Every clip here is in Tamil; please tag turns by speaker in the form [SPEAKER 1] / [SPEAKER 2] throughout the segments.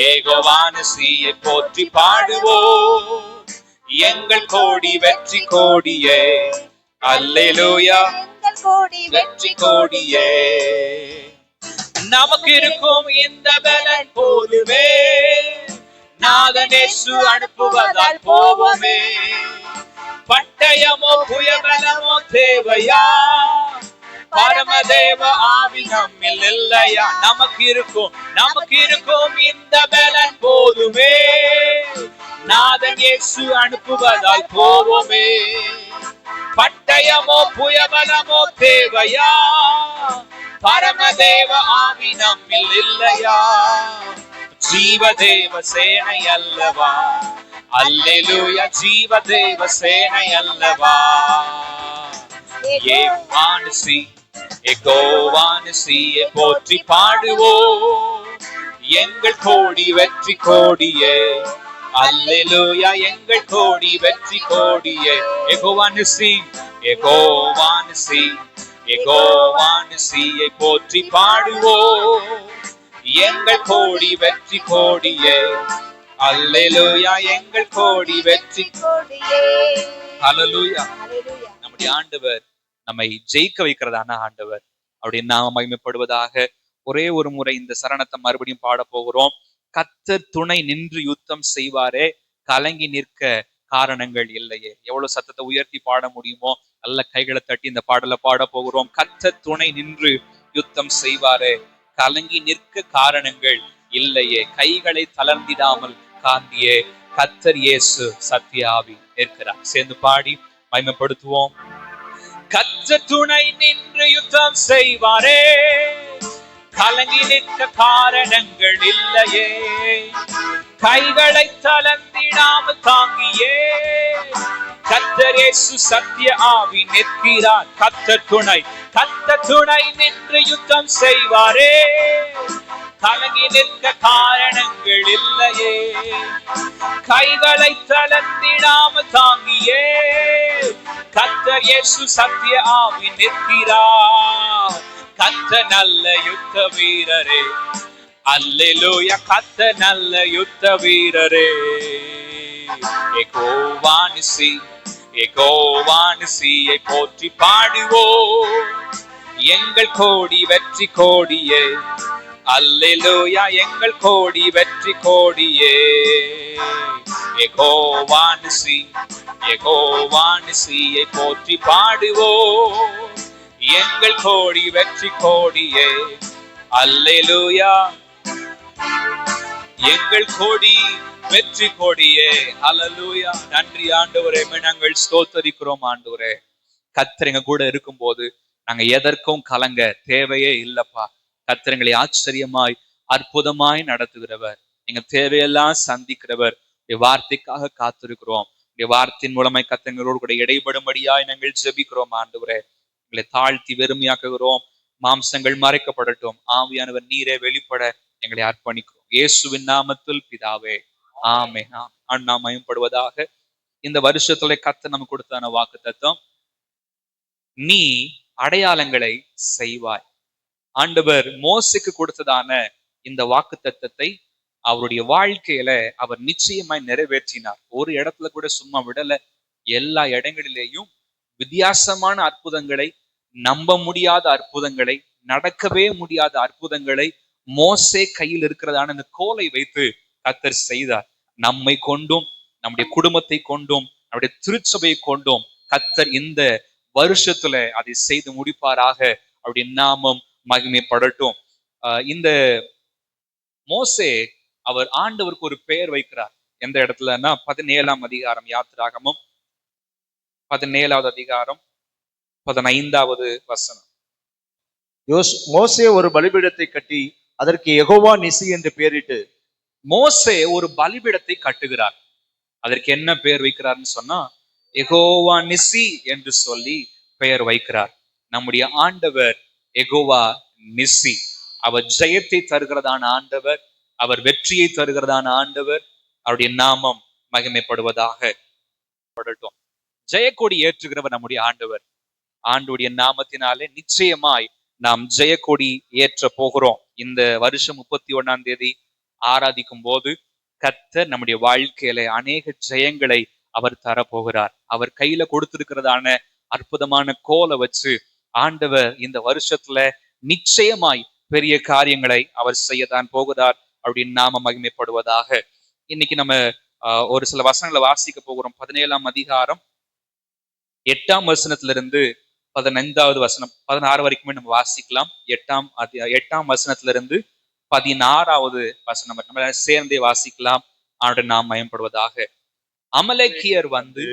[SPEAKER 1] ஏகோவானசியை போற்றி பாடுவோம். எங்கள் கோடி வெற்றி கோடியே, அல்லேலூயா வெற்றி கோடியே. நமக்கு இருக்கும் இந்த பலன் போதுமே, நாதனேசு அனுப்புவதால் போவோமே. பட்டயமோ புயபலமோ தேவையா, பரமதேவ ஆவி நம்மில் இல்லையா? நமக்கு இருக்கும் இந்த பலன் போதுமே, நாதன் இயேசு அனுப்புவதால் போவோமே. பட்டயமோ புயபலமோ தேவையா, பரமதேவ ஆவி நம்மில் இல்லையா? ஜீவதேவ சேனை அல்லவா, அல்லேலூயா, ஜீவதேவ சேனை அல்லவா. ஏகோவானசியை போற்றி பாடுவோம். எங்கள் கோடி வெற்றி கோடியே, அல்லேலூயா, எங்கள் கோடி வெற்றி கோடியே. ஏகோவானசியை போற்றி பாடுவோம். எங்கள் கோடி வெற்றி கோடியே, அல்லேலூயா, எங்கள் கோடி வெற்றி கோடியே. அல்லேலூயா. நம்முடைய ஆண்டவர் நம்மை ஜெயிக்க வைக்கிறதான ஆண்டவர். அவருடைய நாமம் மகிமைப்படுவதாக. ஒரே ஒரு முறை இந்த சரணத்தை மறுபடியும் பாட போகிறோம். கர்த்தர் துணை நின்று யுத்தம் செய்வாரே, கலங்கி நிற்க காரணங்கள் இல்லையே. எவ்வளவு சத்தத்தை உயர்த்தி பாட முடியுமோ நல்ல கைகளை தட்டி இந்த பாடலை பாட போகிறோம். கர்த்தர் துணை நின்று யுத்தம் செய்வாரே, கலங்கி நிற்க காரணங்கள் இல்லையே. கைகளை தளர்ந்திடாமல் காந்தியே கர்த்தர் இயேசு சத்திய ஆவி இருக்கிறார். சேர்ந்து பாடி மகிமைப்படுத்துவோம். கர்த்தர் துணை நின்று யுத்தம் செய்வாரே, கலங்கி நிற்க காரணங்கள் இல்லையே. கைகளை தளர்ந்திடாமல் தாங்கியே கர்த்தர் இயேசு சத்திய ஆவி நிற்கிறார். கர்த்தர் துணை நின்று யுத்தம் செய்வாரே, கலங்கி நிற்க காரணங்கள் இல்லையே. கைகளை தளர்ந்திடாமல் தாங்கியே கர்த்தர் இயேசு சத்திய ஆவி நிற்கிறார். கர்த்தர் நல்ல யுத்த வீரரே, அல்லேலூயா, கர்த்தர் நல்ல யுத்த வீரரே. ஏகோவானசியை போற்றி பாடுவோம். எங்கள் கோடி வெற்றி கோடியே, அல்லேலூயா, எங்கள் கோடி வெற்றி கோடியே. ஏகோவானசியை போற்றி பாடுவோம். எங்கள் கோடி வெற்றி கோடியே, அல்லேலூயா, எங்கள் கோடி வெற்றி கோடியே. அல்லேலூயா. நன்றி ஆண்டவரே, நாங்கள் ஸ்தோத்தரிக்கிறோம் ஆண்டவரே. கர்த்தர் எங்க கூட இருக்கும் போது நாங்க எதற்கும் கலங்க தேவையே இல்லப்பா. கர்த்தர் எங்களை ஆச்சரியமாய் அற்புதமாய் நடத்துகிறவர், எங்க தேவையெல்லாம் சந்திக்கிறவர். வார்த்தைக்காக காத்திருக்கிறோம். வார்த்தையின் மூலமாய் கர்த்தங்களோடு கூட இடைபடும்படியாய் நாங்கள் ஜெபிக்கிறோம் ஆண்டவரே. எங்களை தாழ்த்தி வெறுமையாக்குகிறோம். மாம்சங்கள் மறைக்கப்படட்டும், ஆவியானவர் நீரே வெளிப்பட எங்களை அர்ப்பணிக்கிறோம். இயேசுவின் நாமத்தில் பிதாவே, ஆமென். அண்ணா மயம்படுவதாக. இந்த வருஷத்துல கர்த்தர் நமக்கு கொடுத்தான வாக்குத்தத்தம், நீ அடையாளங்களை செய்வாய். ஆண்டவர் மோசேக்கு கொடுத்ததான இந்த வாக்குத்தத்தத்தை அவருடைய வாழ்க்கையில அவர் நிச்சயமாய் நிறைவேற்றினார். ஒரு இடத்துல கூட சும்மா விடல. எல்லா இடங்களிலேயும் வித்தியாசமான அற்புதங்களை, நம்ப முடியாத அற்புதங்களை, நடக்கவே முடியாத அற்புதங்களை மோசே கையில் இருக்கிறதான இந்த கோலை வைத்து கர்த்தர் செய்தார். நம்மை கொண்டும், நம்முடைய குடும்பத்தை கொண்டும், நம்முடைய திருச்சபையை கொண்டும் கர்த்தர் இந்த வருஷத்துல அதை செய்து முடிப்பாராக. அவருடைய நாமம் மகிமைப்படட்டும். இந்த மோசே அவர் ஆண்டவருக்கு ஒரு பெயர் வைக்கிறார். எந்த இடத்துலன்னா 17ஆம் அதிகாரம், யாத்திராகமம் 17வது அதிகாரம் 15வது வசனம்.
[SPEAKER 2] மோசே ஒரு பலிபீடத்தை கட்டி அதற்கு யெகோவா நிசி என்று பெயரிட்டு.
[SPEAKER 1] மோசே ஒரு பலிபீடத்தை கட்டுகிறார். அதற்கு என்ன பெயர் வைக்கிறார்னு சொன்னா யெகோவா நிசி என்று சொல்லி பெயர் வைக்கிறார். நம்முடைய ஆண்டவர் யெகோவா நிசி. அவர் ஜெயத்தை தருகிறதான ஆண்டவர், அவர் வெற்றியை தருகிறதான ஆண்டவர். அவருடைய நாமம் மகிமைப்படுவதாக. ஜெயக்கொடி ஏற்றுகிறவர் நம்முடைய ஆண்டவர். ஆண்டுடைய நாமத்தினாலே நிச்சயமாய் நாம் ஜெயக்கொடி ஏற்ற போகிறோம். இந்த வருஷம் 31ஆம் தேதி ஆராதிக்கும் போது கர்த்தர் நம்முடைய வாழ்க்கையில அநேக ஜெயங்களை அவர் தரப்போகிறார். அவர் கையில கொடுத்திருக்கிறதான அற்புதமான கோலை வச்சு ஆண்டவர் இந்த வருஷத்துல நிச்சயமாய் பெரிய காரியங்களை அவர் செய்யத்தான் போகிறார் அப்படின்னு நாம மகிமைப்படுவதாக. இன்னைக்கு நம்ம ஒரு சில வசனங்களை வாசிக்க போகிறோம். 17ஆம் அதிகாரம் 8ஆம் வசனத்திலிருந்து 15வது வசனம் 16 வரைக்குமே நம்ம வாசிக்கலாம். 8ஆம் வசனத்திலிருந்து 16வது வசனம் நம்ம சேர்ந்தே வாசிக்கலாம். அவருடைய நாம் மயம்படுவதாக. அமலேக்கியர் வந்து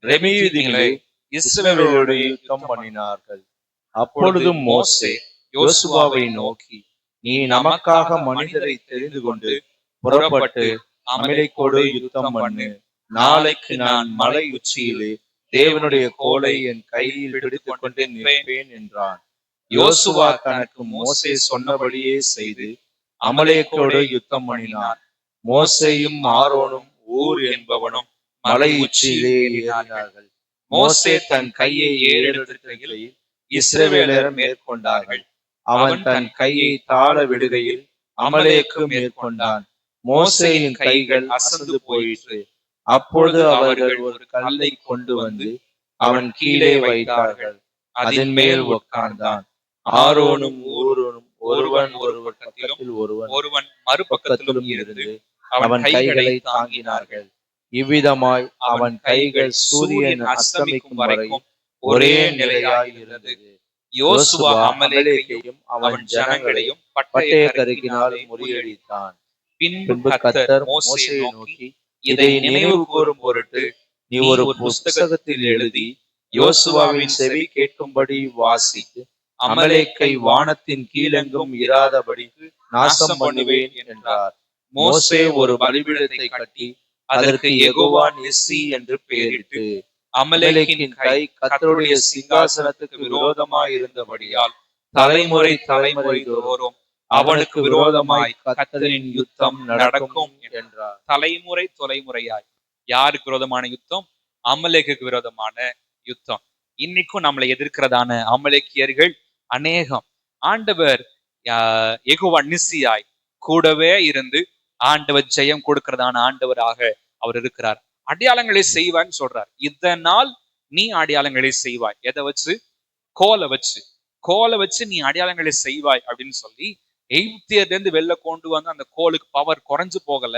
[SPEAKER 2] ரெமீதிலே இஸ்ரவேலோடு யுத்தம் பண்ணினார்கள். அப்பொழுது மோசே யோசுவாவை நோக்கி, நீ நமக்காக மனிதரை தெரிந்து கொண்டு புறப்பட்டு அமலேக்கோடு யுத்தம் பண்ணு. நாளைக்கு நான் மலை உச்சியிலே தேவனுடைய கோலை என் கையில் பிடித்துக் கொண்டு நிற்பேன் என்றான். யோசுவா தனக்கு மோசே சொன்னபடியே செய்து அமலேக்கோடு யுத்தம் பண்ணினார். மோசேயும் ஆரோனும் ஊர் என்பவனும் மலை உச்சியிலே ஏறினார்கள். மோசே தன் கையை ஏறெடுக்கையில் இஸ்ரவேலர் மேற்கொண்டார்கள். அவன் தன் கையை தாழ விடுகையில் அமலேக்கு மேற்கொண்டான். மோசேயின் கைகள் அசந்து போயிற்று. அப்பொழுது அவர்கள் ஒரு கல்லை கொண்டு வந்து அவன் கீழே வைத்தார்கள். அதன் மேல் உட்கார்ந்தான். ஆரோனும் ஊரோனும் ஒருவன் ஒரு பக்கத்தில் ஒருவன்
[SPEAKER 1] மறுபக்கத்திலும் இருந்து
[SPEAKER 2] அவன் கைகளை தாங்கினார்கள். இவ்விதமாய் அவன் கைகள் சூரியன் அஸ்தமிக்கும் வரைக்கும் ஒரே நிலையாய் இருந்தது. யோசுவா அமலேக்கையும் அவன் ஜனங்களையும் பட்டய கருக்கினால் முறியடித்தான். பின்பு கர்த்தர் மோசேயை நோக்கி, இதை நினைவு கூறும் பொருட்டு நீ ஒரு புஸ்தகத்தில் எழுதி யோசுவாவின் செவி கேட்கும்படி வாசித்து அமலேக்கை வானத்தின் கீழெங்கும் இராதபடிக்கு நாசம் பண்ணுவேன் என்றார். மோசே ஒரு பலிபீடத்தை கட்டி அதற்கு யெகோவா நிஸ்ஸி என்று பெயரிட்டு, அமலேக்கின் கை கர்த்தருடைய சிங்காசனத்துக்கு விரோதமாய் இருந்தபடியால் தலைமுறை தலைமுறை தோறும் அவனுக்கு விரோதமாய் கர்த்தரின் யுத்தம் நடக்கும் என்றார்.
[SPEAKER 1] தலைமுறை தலைமுறையாய் யாருக்கு விரோதமான யுத்தம்? அமலேக்குக்கு விரோதமான யுத்தம். இன்னைக்கும் நம்மளை எதிர்க்கிறதான அமலேக்கியர்கள் அநேகம். ஆண்டவர் யெகோவா நிஸ்ஸியாய் கூடவே இருந்து ஆண்டவர் ஜெயம் கொடுக்கிறதான ஆண்டவராக அவர் இருக்கிறார். அடையாளங்களை செய்வான்னு சொல்றார். இதனால் நீ அடையாளங்களை செய்வாய். எதை வச்சு? கோலை வச்சு நீ அடையாளங்களை செய்வாய் அப்படின்னு சொல்லி எகிப்தியர்ல இருந்து வெளில கொண்டு வந்து அந்த கோலுக்கு பவர் குறைஞ்சு போகல.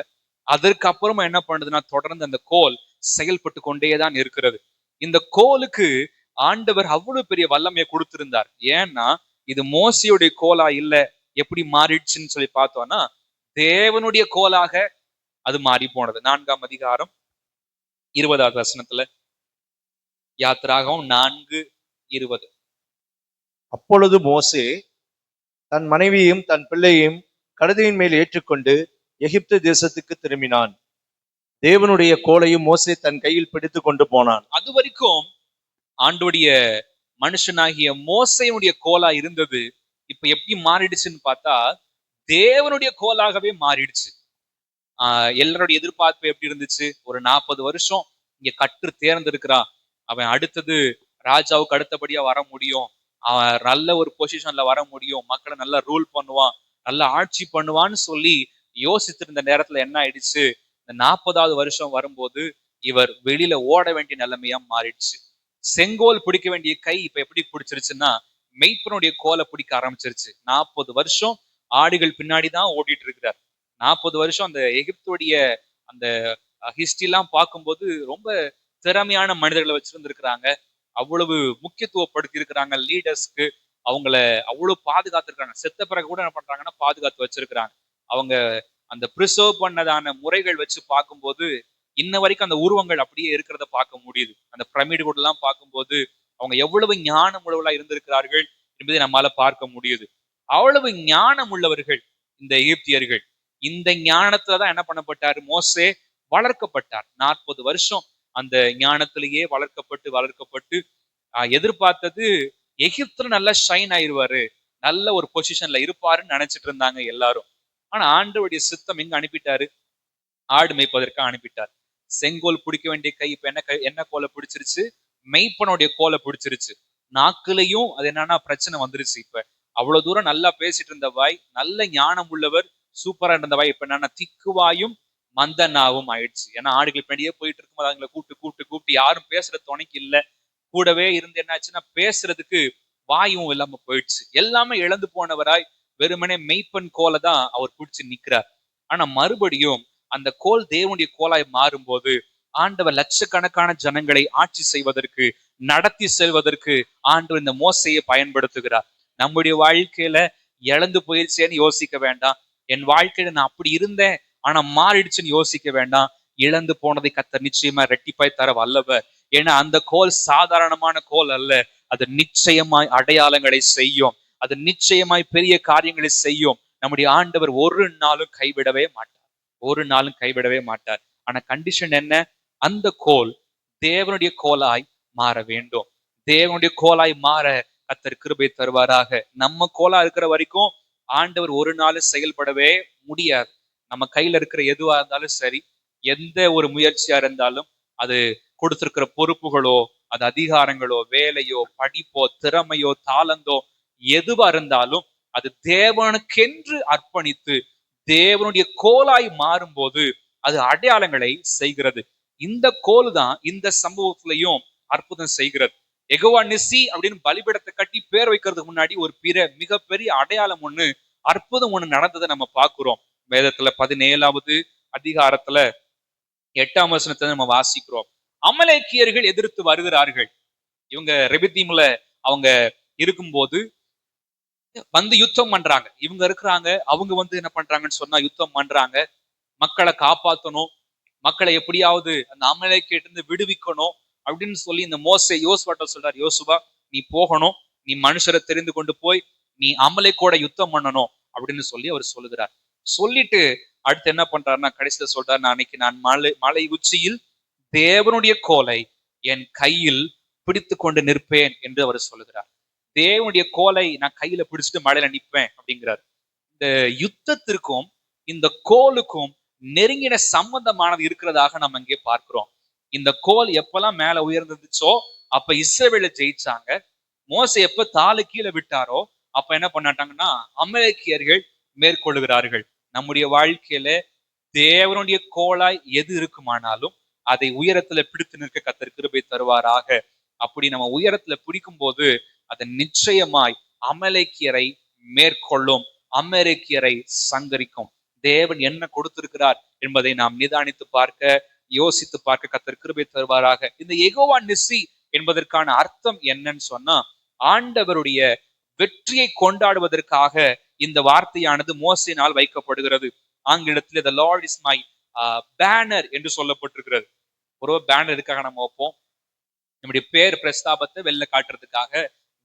[SPEAKER 1] அதற்கு அப்புறமா என்ன பண்ணுதுன்னா தொடர்ந்து அந்த கோல் செயல்பட்டு கொண்டேதான் இருக்கிறது. இந்த கோலுக்கு ஆண்டவர் அவ்வளவு பெரிய வல்லமையை கொடுத்திருந்தார். ஏன்னா இது மோசையுடைய கோலா இல்ல, எப்படி மாறிடுச்சுன்னு சொல்லி பார்த்தோம்னா தேவனுடைய கோலாக அது மாறி போனது. 4ஆம் அதிகாரம் 20வது வசனத்துல யாத்திராகவும் 4:20.
[SPEAKER 2] அப்பொழுது மோசே தன் மனைவியையும் தன் பிள்ளையையும் கழுதையின் மேல் ஏற்றுக்கொண்டு எகிப்து தேசத்துக்கு திரும்பினான். தேவனுடைய கோலையும் மோசே தன் கையில் பிடித்து கொண்டு போனான்.
[SPEAKER 1] அது வரைக்கும் ஆண்டோடைய மனுஷனாகிய மோசையுடைய கோலா இருந்தது. இப்ப எப்படி மாறிடுச்சுன்னு பார்த்தா தேவனுடைய கோலாகவே மாறிடுச்சு. எல்லாருடைய எதிர்பார்ப்பு எப்படி இருந்துச்சு? ஒரு 40 வருஷம் இங்க கற்று தேர்ந்திருக்கிறான், அவன் அடுத்தது ராஜாவுக்கு அடுத்தபடியா வர முடியும், அவன் நல்ல ஒரு பொசிஷன்ல வர முடியும், மக்களை நல்லா ரூல் பண்ணுவான், நல்லா ஆட்சி பண்ணுவான்னு சொல்லி யோசித்திருந்த நேரத்துல என்ன ஆயிடுச்சு? இந்த 40வது வருஷம் வரும்போது இவர் வெளியில ஓட வேண்டிய நிலைமையா மாறிடுச்சு. செங்கோல் பிடிக்க வேண்டிய கை இப்ப எப்படி பிடிச்சிருச்சுன்னா மெய்ப்பனுடைய கோலை பிடிக்க ஆரம்பிச்சிருச்சு. 40 வருஷம் ஆடுகள் பின்னாடிதான் ஓடிட்டு இருக்கிறார். 40 வருஷம் அந்த எகிப்துடைய அந்த ஹிஸ்டரி எல்லாம் பார்க்கும்போது ரொம்ப திறமையான மனிதர்களை வச்சிருந்திருக்கிறாங்க. அவ்வளவு முக்கியத்துவப்படுத்தி இருக்கிறாங்க லீடர்ஸ்க்கு. அவங்கள அவ்வளவு பாதுகாத்திருக்காங்க. செத்த பிறகு கூட என்ன பண்றாங்கன்னா பாதுகாத்து வச்சிருக்கிறாங்க. அவங்க அந்த ப்ரிசர்வ் பண்ணதான முறைகள் வச்சு பார்க்கும்போது இன்ன வரைக்கும் அந்த உருவங்கள் அப்படியே இருக்கிறத பார்க்க முடியுது. அந்த பிரமிடு கூட எல்லாம் பார்க்கும்போது அவங்க எவ்வளவு ஞானம் உள்ளவர்களா இருந்திருக்கிறார்கள் என்பதை நம்மால பார்க்க முடியுது. அவ்வளவு ஞானம் உள்ளவர்கள் இந்த எகிப்தியர்கள். இந்த ஞானத்துலதான் என்ன பண்ணப்பட்டாரு? மோசே வளர்க்கப்பட்டார். 40 வருஷம் அந்த ஞானத்திலேயே வளர்க்கப்பட்டு எதிர்பார்த்தது எகிப்துல நல்லா ஷைன் ஆயிடுவாரு, நல்ல ஒரு பொசிஷன்ல இருப்பாருன்னு நினைச்சிட்டு இருந்தாங்க எல்லாரும். ஆனா ஆண்டவருடைய சித்தம் எங்க அனுப்பிட்டாரு? ஆடு மேய்ப்பதற்காக அனுப்பிட்டார். செங்கோல் பிடிக்க வேண்டிய கை இப்ப என்ன கோலை பிடிச்சிருச்சு? மெய்ப்பனுடைய கோலை பிடிச்சிருச்சு. நாக்குலையும் அது என்னன்னா பிரச்சனை வந்துருச்சு. இப்ப அவ்வளவு தூரம் நல்லா பேசிட்டு இருந்த வாய், நல்ல ஞானம் உள்ளவர், சூப்பரா இருந்த வாய் இப்ப என்னன்னா திக்குவாயும் மந்தனாவும் ஆயிடுச்சு. ஏன்னா ஆடுகள் பின்னாடியே போயிட்டு இருக்கும்போது அவங்களை கூப்பிட்டு யாரும் பேசுற துணைக்கு இல்ல. கூடவே இருந்து என்னாச்சுன்னா பேசுறதுக்கு வாயும் இல்லாம போயிடுச்சு. எல்லாமே இழந்து போனவராய் வெறுமனே மெய்ப்பன் கோலை தான் அவர் பிடிச்சு நிக்கிறார். ஆனா மறுபடியும் அந்த கோல் தேவனுடைய கோலாய் மாறும்போது ஆண்டவர் லட்சக்கணக்கான ஜனங்களை ஆட்சி செய்வதற்கு, நடத்தி செல்வதற்கு ஆண்டவர் இந்த மோசையை பயன்படுத்துகிறார். நம்முடைய வாழ்க்கையில இழந்து போயிருச்சேன்னு யோசிக்க வேண்டாம். என் வாழ்க்கையில நான் அப்படி இருந்தேன் ஆனா மாறிடுச்சுன்னு யோசிக்க வேண்டாம். இழந்து போனதை கர்த்தர் நிச்சயமா ரெட்டிப்பாய் தர வல்லவர். ஏன்னா அந்த கோல் சாதாரணமான கோல் அல்ல. அது நிச்சயமாய் அடையாளங்களை செய்யும். அது நிச்சயமாய் பெரிய காரியங்களை செய்யும். நம்முடைய ஆண்டவர் ஒரு நாளும் கைவிடவே மாட்டார். ஒரு நாளும் கைவிடவே மாட்டார். ஆனா கண்டிஷன் என்ன? அந்த கோல் தேவனுடைய கோலாய் மாற வேண்டும். தேவனுடைய கோலாய் மாற கர்த்தர் கிருபை தருவாராக. நம்ம கோலா இருக்கிற வரைக்கும் ஆண்டவர் ஒரு நாள் செயல்படவே முடியாது. நம்ம கையில இருக்கிற எதுவா இருந்தாலும் சரி, எந்த ஒரு முயற்சியா இருந்தாலும், அது கொடுத்திருக்கிற பொறுப்புகளோ, அது அதிகாரங்களோ, வேலையோ, படிப்போ, திறமையோ, தாளந்தோ எதுவா இருந்தாலும் அது தேவனுக்கென்று அர்ப்பணித்து தேவனுடைய கோலாய் மாறும்போது அது அடையாளங்களை செய்கிறது. இந்த கோல் தான் இந்த சம்பவத்திலையும் அற்புதம் செய்கிறது. எகோவா நிசி அப்படின்னு பலிபீடத்தை கட்டி பேர் வைக்கிறதுக்கு முன்னாடி ஒரு மிகப்பெரிய அடையாளம் ஒண்ணு, அற்புதம் ஒண்ணு நடந்ததை நம்ம பார்க்கிறோம். வேதத்துல 17வது அதிகாரத்துல 8ஆம் வசனத்தை நம்ம வாசிக்கிறோம். அமலேக்கியர்கள் எதிர்த்து வருகிறார்கள். இவங்க ரெபிதீம்ல அவங்க இருக்கும்போது வந்து யுத்தம் பண்றாங்க. இவங்க இருக்கிறாங்க, அவங்க வந்து என்ன பண்றாங்கன்னு சொன்னா யுத்தம் பண்றாங்க. மக்களை காப்பாற்றணும், மக்களை எப்படியாவது அந்த அமலேக்கிட்ட இருந்து விடுவிக்கணும் அப்படின்னு சொல்லி இந்த யோசுவாட்ட சொல்றாரு, யோசுவா நீ போகணும், நீ மனுஷரை தெரிந்து கொண்டு போய் நீ அமலேக்கோட யுத்தம் பண்ணணும் அப்படின்னு சொல்லி அவர் சொல்லுகிறார். சொல்லிட்டு அடுத்து என்ன பண்றாருன்னா கடைசியில சொல்றாரு, நான் மலை உச்சியில் தேவனுடைய கோலை என் கையில் பிடித்து கொண்டு நிற்பேன் என்று அவர் சொல்லுகிறார். தேவனுடைய கோலை நான் கையில பிடிச்சிட்டு மழையில நிற்பேன் அப்படிங்கிறார். இந்த யுத்தத்திற்கும் இந்த கோலுக்கும் நெருங்கின சம்பந்தமானது இருக்கிறதாக நம்ம இங்கே பார்க்கிறோம். இந்த கோல் எப்பெல்லாம் மேல உயர்ந்துச்சோ அப்ப இஸ்ரவேல ஜெயிச்சாங்க. மோசே எப்ப தாளை கீழே விட்டாரோ அப்ப என்ன பண்ணாட்டாங்கன்னா அமலேக்கியர்கள் மேற்கொள்ளுகிறார்கள். நம்முடைய வாழ்க்கையில தேவனுடைய கோலாய் எது இருக்குமானாலும் அதை உயரத்துல பிடித்து நிற்க கர்த்தர் கிருபை தருவாராக. அப்படி நம்ம உயரத்துல பிடிக்கும் போது அது நிச்சயமாய் அமலேக்கியரை மேற்கொள்ளும், அமலேக்கியரை சங்கரிக்கும். தேவன் என்ன கொடுத்திருக்கிறார் என்பதை நாம் நிதானித்து பார்க்க, யோசித்து பார்க்க கர்த்தர் கிருபை தருவாராக. இந்த யெகோவா நிசி என்பதற்கான அர்த்தம் என்னன்னு சொன்னா, ஆண்டவருடைய வெற்றியை கொண்டாடுவதற்காக இந்த வார்த்தையானது மோசேயினால் வைக்கப்படுகிறது. ஆங்கிலத்தில் the Lord is my banner என்று சொல்லப்பட்டிருக்கிறது. ஒரு பேனர் எதுக்காக நம்ம வைப்போம்? நம்முடைய பேர் பிரஸ்தாபத்தை வெளில காட்டுறதுக்காக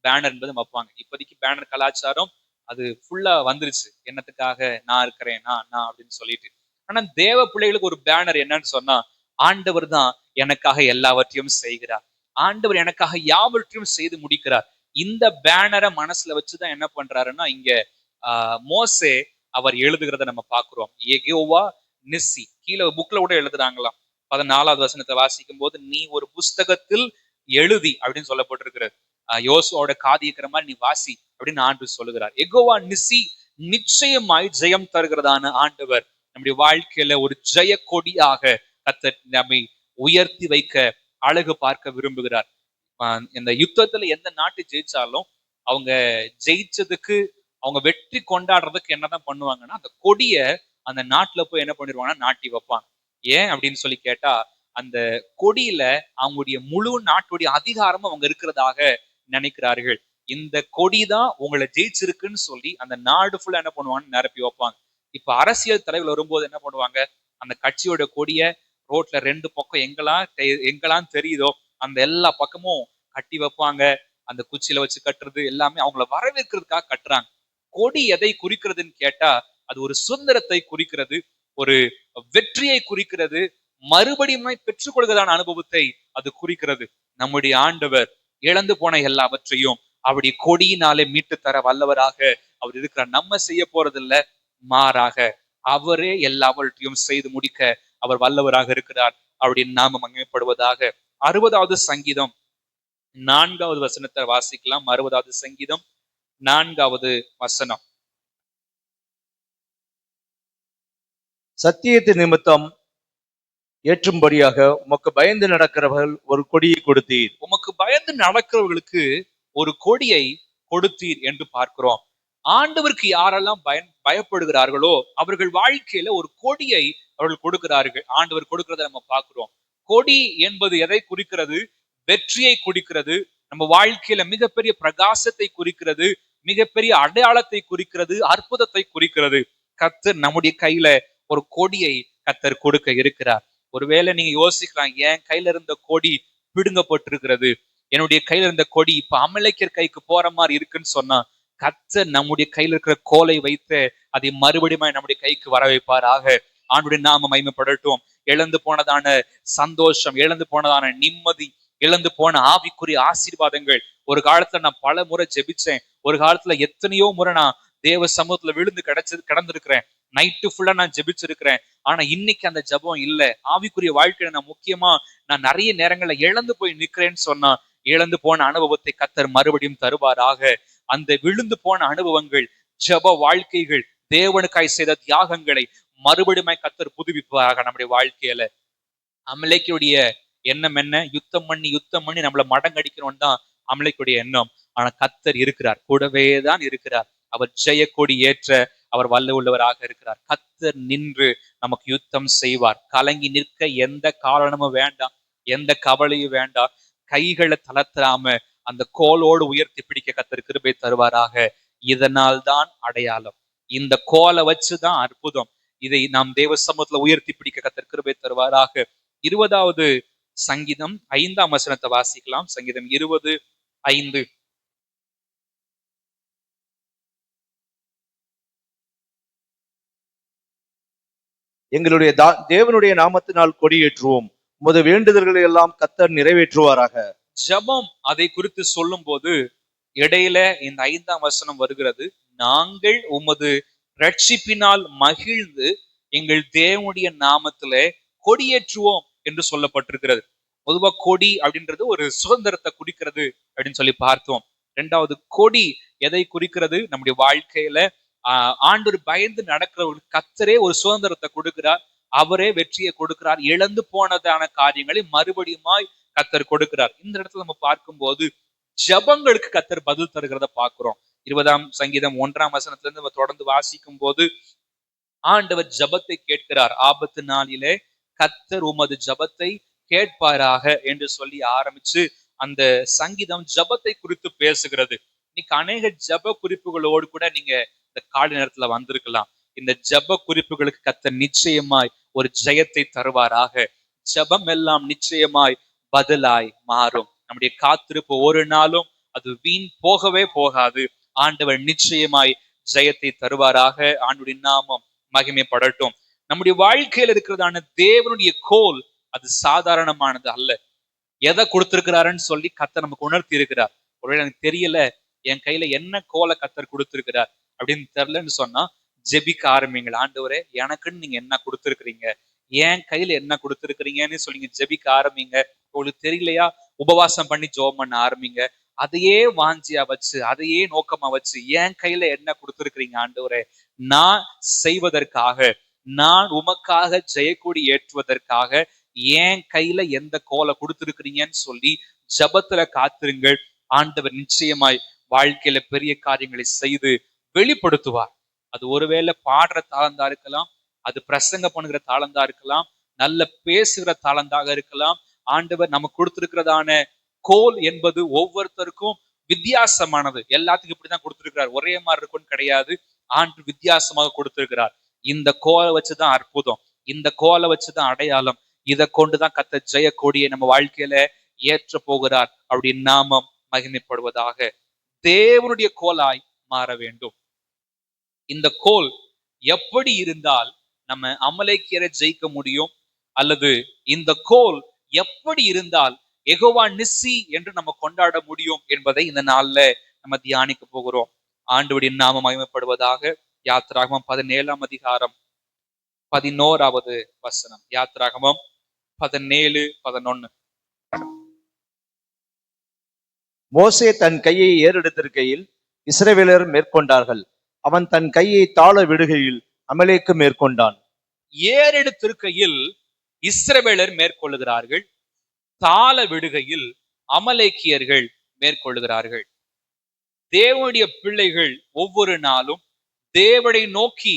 [SPEAKER 1] பேனர் என்பது வைப்பாங்க. இப்போதைக்கு பேனர் கலாச்சாரம் அது ஃபுல்லா வந்துருச்சு. என்னத்துக்காக? நான் இருக்கிறேன், நான் அப்படின்னு சொல்லிட்டு. ஆனா தேவ பிள்ளைகளுக்கு ஒரு பேனர் என்னன்னு சொன்னா, ஆண்டவர் தான் எனக்காக எல்லாவற்றையும் செய்கிறார், ஆண்டவர் எனக்காக யாவற்றையும் செய்து முடிக்கிறார். இந்த பேனரை மனசுல வச்சுதான் என்ன பண்றாருன்னா இங்க மோசே அவர் எழுதுகிறத நம்ம பாக்குறோம். யெகோவா நிசி கீழே புக்ல கூட எழுதுறாங்களாம். 14வது வசனத்தை வாசிக்கும் போது நீ ஒரு புஸ்தகத்தில் எழுதி அப்படின்னு சொல்லப்பட்டிருக்கிறது. யோசுவோட காது இருக்கிற மாதிரி நீ வாசி அப்படின்னு ஆண்டு சொல்லுகிறார். யெகோவா நிசி நிச்சயமாய் ஜெயம் தருகிறதான ஆண்டவர். நம்முடைய வாழ்க்கையில ஒரு ஜெய கொடியாக கர்த்தர் நம்மை உயர்த்தி வைக்க, அழகு பார்க்க விரும்புகிறார். இந்த யுத்தத்துல எந்த நாட்டு ஜெயிச்சாலும் அவங்க ஜெயிச்சதுக்கு, அவங்க வெற்றி கொண்டாடுறதுக்கு என்னதான் பண்ணுவாங்கன்னா அந்த கொடிய அந்த நாட்டுல போய் என்ன பண்ணிடுவாங்கன்னா நாட்டி வைப்பாங்க. ஏன் அப்படின்னு சொல்லி கேட்டா, அந்த கொடியில அவங்களுடைய முழு நாட்டுடைய அதிகாரமும் அவங்க இருக்கிறதாக நினைக்கிறார்கள். இந்த கொடிதான் உங்களை ஜெயிச்சிருக்குன்னு சொல்லி அந்த நாடு ஃபுல்லா என்ன பண்ணுவாங்கன்னு நிரப்பி வைப்பாங்க. இப்ப அரசியல் தலைவர் வரும்போது என்ன பண்ணுவாங்க, அந்த கட்சியோட கொடிய ரோட்ல 2 பக்கம் எங்கெல்லாம் தெரியுதோ அந்த எல்லா பக்கமும் கட்டி வைப்பாங்க. அந்த குச்சியில வச்சு கட்டுறது எல்லாமே அவங்கள வரவேற்கிறதுக்காக கட்டுறாங்க. கொடி எதை குறிக்கிறதுன்னு கேட்டா, அது ஒரு சுதந்திரத்தை குறிக்கிறது, ஒரு வெற்றியை குறிக்கிறது, மறுபடியும் பெற்றுக்கொள்கிறதான அனுபவத்தை அது குறிக்கிறது. நம்முடைய ஆண்டவர் இழந்து போன எல்லாவற்றையும் அவருடைய கொடியினாலே மீட்டு தர வல்லவராக அவர் இருக்கிறார். நம்ம செய்ய போறதில்ல, மாறாக அவரே எல்லாவற்றையும் செய்து முடிக்க அவர் வல்லவராக இருக்கிறார். அவருடைய நாமம் மகிமைப்படுவதாக. 60வது சங்கீதம் 4வது வசனத்தை வாசிக்கலாம். 60வது சங்கீதம் 4வது வசனம்.
[SPEAKER 2] சத்தியத்து நிமித்தம் ஏற்றும்படியாக உமக்கு பயந்து நடக்கிறவர்கள் ஒரு கொடியை கொடுத்தீர்.
[SPEAKER 1] உமக்கு பயந்து நடக்கிறவர்களுக்கு ஒரு கொடியை கொடுத்தீர் என்று பார்க்கிறோம். ஆண்டவருக்கு யாரெல்லாம் பயப்படுகிறார்களோ அவர்கள் வாழ்க்கையில ஒரு கொடியை அவர்கள் கொடுக்கிறார்கள். ஆண்டவர் கொடுக்கிறத நம்ம பார்க்கிறோம். கொடி என்பது எதை குறிக்கிறது? வெற்றியை குறிக்கிறது. நம்ம வாழ்க்கையில மிகப்பெரிய பிரகாசத்தை குறிக்கிறது, மிகப்பெரிய அடையாளத்தை குறிக்கிறது, அற்புதத்தை குறிக்கிறது. கர்த்தர் நம்முடைய கையில ஒரு கொடியை கர்த்தர் கொடுக்க இருக்கிறார். ஒருவேளை நீங்க யோசிக்கலாம், என் கையில இருந்த கொடி பிடுங்கப்பட்டிருக்கிறது, என்னுடைய கையில இருந்த கொடி இப்ப அமலேக்கியர் கைக்கு போற மாதிரி இருக்குன்னு சொன்னா, கர்த்தர் நம்முடைய கையில இருக்கிற கோலை வைத்து அதை மறுபடியும் நம்முடைய கைக்கு வர வைப்பாராக. ஆண்டுடைய நாம மகிமைப்படட்டும். இழந்து போனதான சந்தோஷம், இழந்து போனதான நிம்மதி, இழந்து போன ஆவிக்குரிய ஆசீர்வாதங்கள். ஒரு காலத்துல நான் பல முறை ஜெபிச்சேன், ஒரு காலத்துல எத்தனையோ முறை நான் தேவ சமூகத்துல விழுந்து கிடந்திருக்கிறேன், நைட்டு ஃபுல்லா நான் ஜெபிச்சிருக்கிறேன். ஆனா இன்னைக்கு அந்த ஜெபம் இல்ல. ஆவிக்குரிய வாழ்க்கையில நான் நிறைய நேரங்கள்ல இழந்து போய் நிக்கிறேன்னு சொன்னா, இழந்து போன அனுபவத்தை கர்த்தர் மறுபடியும் தருவாராக. அந்த விழுந்து போன அனுபவங்கள், ஜெப வாழ்க்கைகள், தேவனுக்காய் செய்த தியாகங்களை மறுபடியும் கர்த்தர் புதுப்பிப்பாராக நம்முடைய வாழ்க்கையில. அமலேக்கியுடைய எண்ணம் என்ன? யுத்தம் பண்ணி நம்மள மடங்கடிக்கணும்னு தான் அமலேக்கியுடைய எண்ணம். ஆனா கர்த்தர் இருக்கிறார், கூடவே தான் இருக்கிறார். அவர் ஜெய கொடி ஏற்ற அவர் வல்ல உள்ளவராக இருக்கிறார். கர்த்தர் நின்று நமக்கு யுத்தம் செய்வார். கலங்கி நிற்க எந்த காரணமும் வேண்டாம், எந்த கவலையும் வேண்டாம். கைகளை தளர்த்தாம அந்த கோலோடு உயர்த்தி பிடிக்க கர்த்தர் கிருபை தருவாராக. இதனால் தான் அடையாளம், இந்த கோலை வச்சுதான் அற்புதம். இதை நாம் தேவ சமூகத்துல உயர்த்தி பிடிக்க கர்த்தர் கிருபை தருவாராக. 20வது சங்கீதம் 5ஆம் வசனத்தை வாசிக்கலாம். சங்கீதம் 20:5.
[SPEAKER 2] எங்களுடைய தேவனுடைய நாமத்தினால் கொடியேற்றுவோம், உமது வேண்டுதல்களை எல்லாம் கர்த்தர் நிறைவேற்றுவாராக.
[SPEAKER 1] ஜெபம் அதை குறித்து சொல்லும் போது இடையில இந்த 5ஆம் வசனம் வருகிறது. நாங்கள் உமது ரட்சிப்பினால் மகிழ்ந்து எங்கள் தேவனுடைய நாமத்தில கொடியேற்றுவோம் என்று சொல்லப்பட்டிருக்கிறது. பொதுவா கொடி அப்படின்றது ஒரு சுதந்திரத்தை குறிக்கிறது அப்படின்னு சொல்லி பார்த்தோம். 2வது கொடி எதை குறிக்கிறது? நம்முடைய வாழ்க்கையில ஆண்டவர் பயந்து நடக்கிறவர்களுக்கு கர்த்தரே ஒரு சுதந்திரத்தை கொடுக்கிறார், அவரே வெற்றியை கொடுக்கிறார். இழந்து போனதான காரியங்களை மறுபடியுமாய் கர்த்தர் கொடுக்கிறார். இந்த இடத்துல நம்ம பார்க்கும்போது ஜெபங்களுக்கு கர்த்தர் பதில் தருகிறத பார்க்கிறோம். 20ஆம் சங்கீதம் 1ஆம் வசனத்துல இருந்து நம்ம தொடர்ந்து வாசிக்கும் போது ஆண்டவர் ஜெபத்தை கேட்கிறார். ஆபத்து நாளிலே கர்த்தர் உமது ஜெபத்தை கேட்பாராக என்று சொல்லி ஆரம்பிச்சு அந்த சங்கீதம் ஜெபத்தை குறித்து பேசுகிறது. இன்னைக்கு அநேக ஜெப குறிப்புகளோடு கூட நீங்க இந்த காலை நேரத்துல வந்திருக்கலாம். இந்த ஜெப குறிப்புகளுக்கு கர்த்தர் நிச்சயமாய் ஒரு ஜெயத்தை தருவாராக. ஜெபம் எல்லாம் நிச்சயமாய் பதிலாய் மாறும். நம்முடைய காத்திருப்பு ஒரு நாளும் அது வீண் போகவே போகாது. ஆண்டவர் நிச்சயமாய் ஜெயத்தை தருவாராக. ஆண்டுடைய நாமம் மகிமைப்படட்டும். நம்முடைய வாழ்க்கையில் இருக்கிறதான தேவனுடைய கோல் அது சாதாரணமானது அல்ல. எதை கொடுத்திருக்கிறாருன்னு சொல்லி கர்த்தர் நமக்கு உணர்த்தி இருக்கிறார். ஒருவேளை எனக்கு தெரியல, என் கையில என்ன கோலை கர்த்தர் கொடுத்திருக்கிறார் அப்படின்னு தெரியலன்னு சொன்னா, ஜெபிக்க ஆரம்பிங்க. ஆண்டவரே, எனக்குன்னு நீங்க என்ன கொடுத்திருக்கிறீங்க, என் கையில என்ன கொடுத்திருக்கிறீங்கன்னு சொல்லி ஜெபிக்க ஆரம்பிங்க. உங்களுக்கு தெரியலையா, உபவாசம் பண்ணி ஜெபம் பண்ண ஆரம்பிங்க. அதையே வாஞ்சியா வச்சு, அதையே நோக்கமா வச்சு, என் கையில என்ன கொடுத்திருக்கிறீங்க ஆண்டவரே, நான் செய்வதற்காக, நான் உமக்காக ஜெயக்கொடி ஏற்றுவதற்காக என் கையில எந்த கோலை கொடுத்திருக்கிறீங்கன்னு சொல்லி ஜெபத்துல காத்திருங்கள். ஆண்டவர் நிச்சயமாய் வாழ்க்கையில பெரிய காரியங்களை செய்து வெளிப்படுத்துவார். அது ஒருவேளை பாடுற தாளந்தா இருக்கலாம், அது பிரசங்க பண்ணுகிற தாளந்தா இருக்கலாம், நல்ல பேசுகிற தாளந்தாக இருக்கலாம். ஆண்டவர் நமக்கு கொடுத்திருக்கிறதான கோல் என்பது ஒவ்வொருத்தருக்கும் வித்தியாசமானது. எல்லாத்துக்கும் இப்படிதான் கொடுத்திருக்கிறார், ஒரே மாதிரி இருக்கும்னு கிடையாது. ஆண்டு வித்தியாசமாக கொடுத்திருக்கிறார். இந்த கோலை வச்சுதான் அற்புதம், இந்த கோலை வச்சுதான் அடையாளம். இதை கொண்டுதான் கர்த்தர் ஜெய கொடியை நம்ம வாழ்க்கையில ஏற்ற போகிறார். அப்படி நாமம் மகிமைப்படுவதாக. தேவனுடைய கோலாய் மாற வேண்டும். இந்த கோல் எப்படி இருந்தால் நம்ம அமலேக்கியரை ஜெயிக்க முடியும், அல்லது இந்த கோல் எப்படி இருந்தால் யெகோவா நிஸ்ஸி என்று நம்ம கொண்டாட முடியும் என்பதை இந்த நாள்ல நம்ம தியானிக்க போகிறோம். ஆண்டவருடைய நாமம் மகிமைப்படுவதாக. யாத்திராகமம் 17ஆம் அதிகாரம் 11வது வசனம். யாத்திராகமம் 17:11.
[SPEAKER 2] மோசே தன் கையை ஏறெடுத்திருக்கையில் இஸ்ரவேலர் மேற்கொண்டார்கள். அவன் தன் கையை தாழ விடுகையில் அமலேக்கு மேற்கொண்டான்.
[SPEAKER 1] ஏறெடுத்திருக்கையில் இஸ்ரவேலர் மேற்கொள்ளுகிறார்கள், தாள விடுகையில் அமலேக்கியர்கள் மேற்கொள்ளுகிறார்கள். தேவனுடைய பிள்ளைகள் ஒவ்வொரு நாளும் தேவனை நோக்கி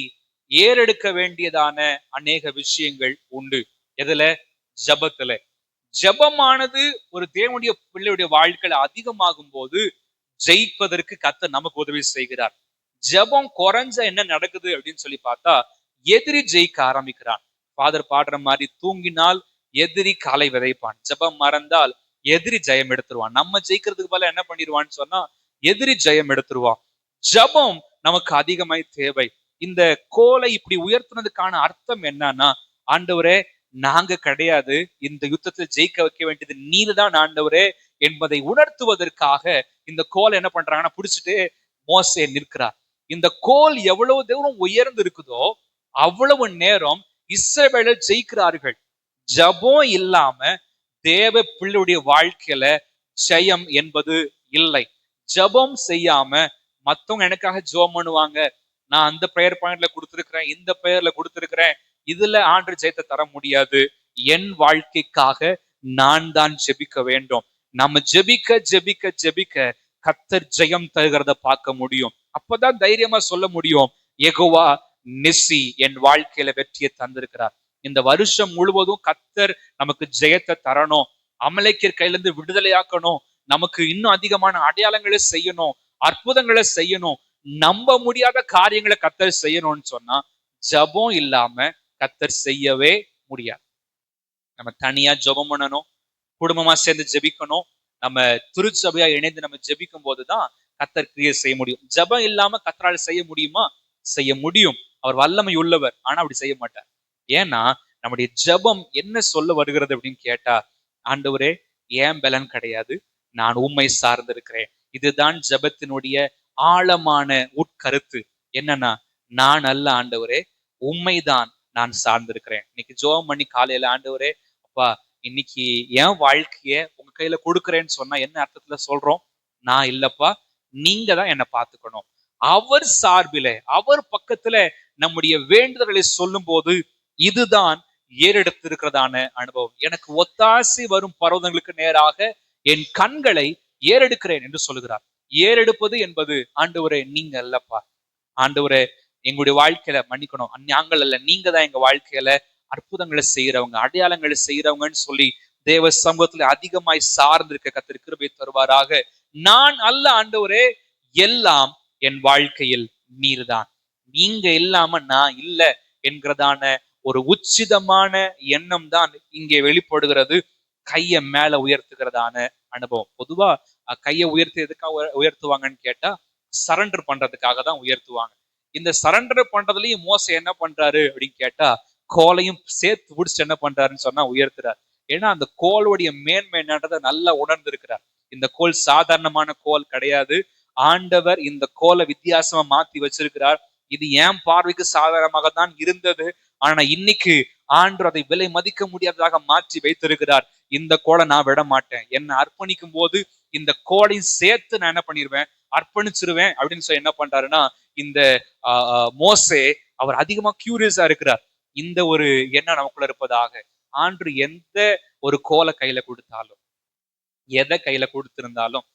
[SPEAKER 1] ஏறெடுக்க வேண்டியதான அநேக விஷயங்கள் உண்டு. எதுல? ஜபத்துல. ஜபமானது ஒரு தேவனுடைய பிள்ளையுடைய வாழ்க்கையில அதிகமாகும் போது ஜெயிப்பதற்கு கர்த்தர் நமக்கு உதவி செய்கிறார். ஜபம் குறைஞ்ச என்ன நடக்குது அப்படின்னு சொல்லி பார்த்தா, எதிரி ஜெயிக்க ஆரம்பிக்கிறான். ஃபாதர் பாடுற மாதிரி, தூங்கினால் எதிரி காலை விதைப்பான், ஜபம் மறந்தால் எதிரி ஜெயம் எடுத்துருவான். நம்ம ஜெயிக்கிறதுக்கு பதிலா என்ன பண்ணிடுவான்னு சொன்னா எதிரி ஜெயம் எடுத்துருவான். ஜபம் நமக்கு அதிகமாய் தேவை. இந்த கோலை இப்படி உயர்த்தினதுக்கான அர்த்தம் என்னன்னா, ஆண்டவரே நாங்க கிடையாது, இந்த யுத்தத்தில் ஜெயிக்க வைக்க வேண்டியது நீர்தான் ஆண்டவரே என்பதை உணர்த்துவதற்காக இந்த கோலை என்ன பண்றாங்கன்னா பிடிச்சிட்டு மோசே நிற்கிறார். இந்த கோல் எவ்வளவு தூரம் உயர்ந்து இருக்குதோ அவ்வளவு நேரம் இஸ்ரவேலர் ஜெயிக்கிறார்கள். ஜபம் இல்லாம தேவ பிள்ளையுடைய வாழ்க்கையில ஜெயம் என்பது இல்லை. ஜபம் செய்யாம மத்தவங்க எனக்காக ஜெபம் பண்ணுவாங்க, நான் அந்த பிரேயர் பாயிண்ட்ல கொடுத்திருக்கிறேன், இந்த பிரேயர்ல கொடுத்திருக்கிறேன், இதுல ஆண்டு ஜெயத்தை தர முடியாது. என் வாழ்க்கைக்காக நான் தான் ஜெபிக்க வேண்டும். நம்ம ஜெபிக்க ஜெபிக்க ஜெபிக்க கர்த்தர் ஜெயம் தருகிறத பார்க்க முடியும். அப்பதான் தைரியமா சொல்ல முடியும், யெகோவா நிசி என் வாழ்க்கையில வெற்றியை தந்திருக்கிறார். இந்த வருஷம் முழுவதும் கர்த்தர் நமக்கு ஜெயத்தை தரணும், அமலேக்கியர் கையில இருந்து விடுதலையாக்கணும், நமக்கு இன்னும் அதிகமான அடையாளங்களை செய்யணும், அற்புதங்களை செய்யணும், நம்ப முடியாத காரியங்களை கர்த்தர் செய்யணும்னு சொன்னா ஜபம் இல்லாம கர்த்தர் செய்யவே முடியாது. நம்ம தனியா ஜெபம் பண்ணணும், குடும்பமா சேர்ந்து ஜெபிக்கணும், நம்ம திருச்சபையா இணைந்து நம்ம ஜெபிக்கும் போதுதான் கர்த்தர் கிரியை செய்ய முடியும். ஜபம் இல்லாம கர்த்தரால் செய்ய முடியுமா? செய்ய முடியும். அவர் வல்லமை உள்ளவர், ஆனா அப்படி செய்ய மாட்டார். ஏன்னா நம்முடைய ஜபம் என்ன சொல்ல வருகிறது அப்படின்னு கேட்டா, ஆண்டவரே ஏன் பலன் கிடையாது, நான் உம்மை சார்ந்திருக்கிறேன். இதுதான் ஜபத்தினுடைய ஆழமான உட்கருத்து. என்னன்னா, நான் அல்ல ஆண்டவரே, உம்மைதான் நான் சார்ந்திருக்கிறேன். இன்னைக்கு ஜெபம் பண்ணி காலையில, ஆண்டவரே அப்பா இன்னைக்கு என் வாழ்க்கைய உங்க கையில கொடுக்குறேன்னு சொன்னா என்ன அர்த்தத்துல சொல்றோம்? நான் இல்லப்பா, நீங்க தான் என்னை பார்த்துக்கணும். அவர் சார்பில, அவர் பக்கத்துல நம்முடைய வேண்டுதல்களை சொல்லும் போது இதுதான் ஏறெடுத்திருக்கிறதான அனுபவம். எனக்கு ஒத்தாசி வரும் பர்வதங்களுக்கு நேராக என் கண்களை ஏறெடுக்கிறேன் என்று சொல்லுகிறார். ஏறெடுப்பது என்பது, ஆண்டவரே நீங்க அல்லப்பா, ஆண்டவரே எங்களுடைய வாழ்க்கையில மன்னிக்கணும், நாங்கள் அல்ல, நீங்க தான் எங்க வாழ்க்கையில அற்புதங்களை செய்யறவங்க, அடையாளங்களை செய்யறவங்கன்னு சொல்லி தேவ சமூகத்துல அதிகமாய் சார்ந்திருக்க கர்த்தர் கிருபை தருவாராக. நான் அல்ல ஆண்டவரே, எல்லாம் என் வாழ்க்கையில் நீர்தான், நீங்க இல்லாம நான் இல்லை என்கிறதான ஒரு உச்சிதமான எண்ணம் தான் இங்கே வெளிப்படுகிறது. கையை மேல உயர்த்துகிறதான அனுபவம். பொதுவா கையை உயர்த்தி எதுக்காக உயர்த்துவாங்கன்னு கேட்டா, சரண்டர் பண்றதுக்காக தான் உயர்த்துவாங்க. இந்த சரண்டர் பண்றதுலயும் மோசே என்ன பண்றாரு அப்படின்னு கேட்டா, கோலையும் சேர்த்து பிடிச்சு என்ன பண்றாருன்னு சொன்னா உயர்த்துறாரு. ஏன்னா அந்த கோளுடைய மேன்மை என்னன்றதை நல்லா உணர்ந்திருக்கிறார். இந்த கோல் சாதாரணமான கோல் கிடையாது. ஆண்டவர் இந்த கோலை வித்தியாசமா மாத்தி வச்சிருக்கிறார். இது என் பார்வைக்கு சாதாரணமாக தான் இருந்தது, ஆனா இன்னைக்கு ஆண்டவர் அதை விலை மதிக்க முடியாததாக மாற்றி வைத்திருக்கிறார். இந்த கோலை நான் விட மாட்டேன், என்னை அர்ப்பணிக்கும் போது இந்த கோலையும் சேர்த்து நான் என்ன பண்ணிடுவேன், அர்ப்பணிச்சிருவேன் அப்படின்னு சொல்லி என்ன பண்றாருன்னா, இந்த மோசே அவர் அதிகமா கியூரியஸா இருக்கிறார். இந்த ஒரு எண்ணம் நமக்குள்ள இருப்பதாக. ஆண்டு எந்த ஒரு கோலை கையில கொடுத்தாலும், எதை கையில கொடுத்திருந்தாலும்,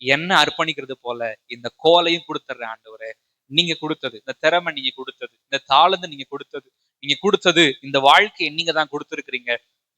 [SPEAKER 1] என்ன அர்ப்பணிக்கிறது போல இந்த கோலையும் கொடுத்துட்றேன் ஆண்டவரே. நீங்க கொடுத்தது இந்த திறமை, நீங்க கொடுத்தது இந்த தாளந்து, நீங்க கொடுத்தது இந்த வாழ்க்கையை நீங்க தான் கொடுத்திருக்கிறீங்க,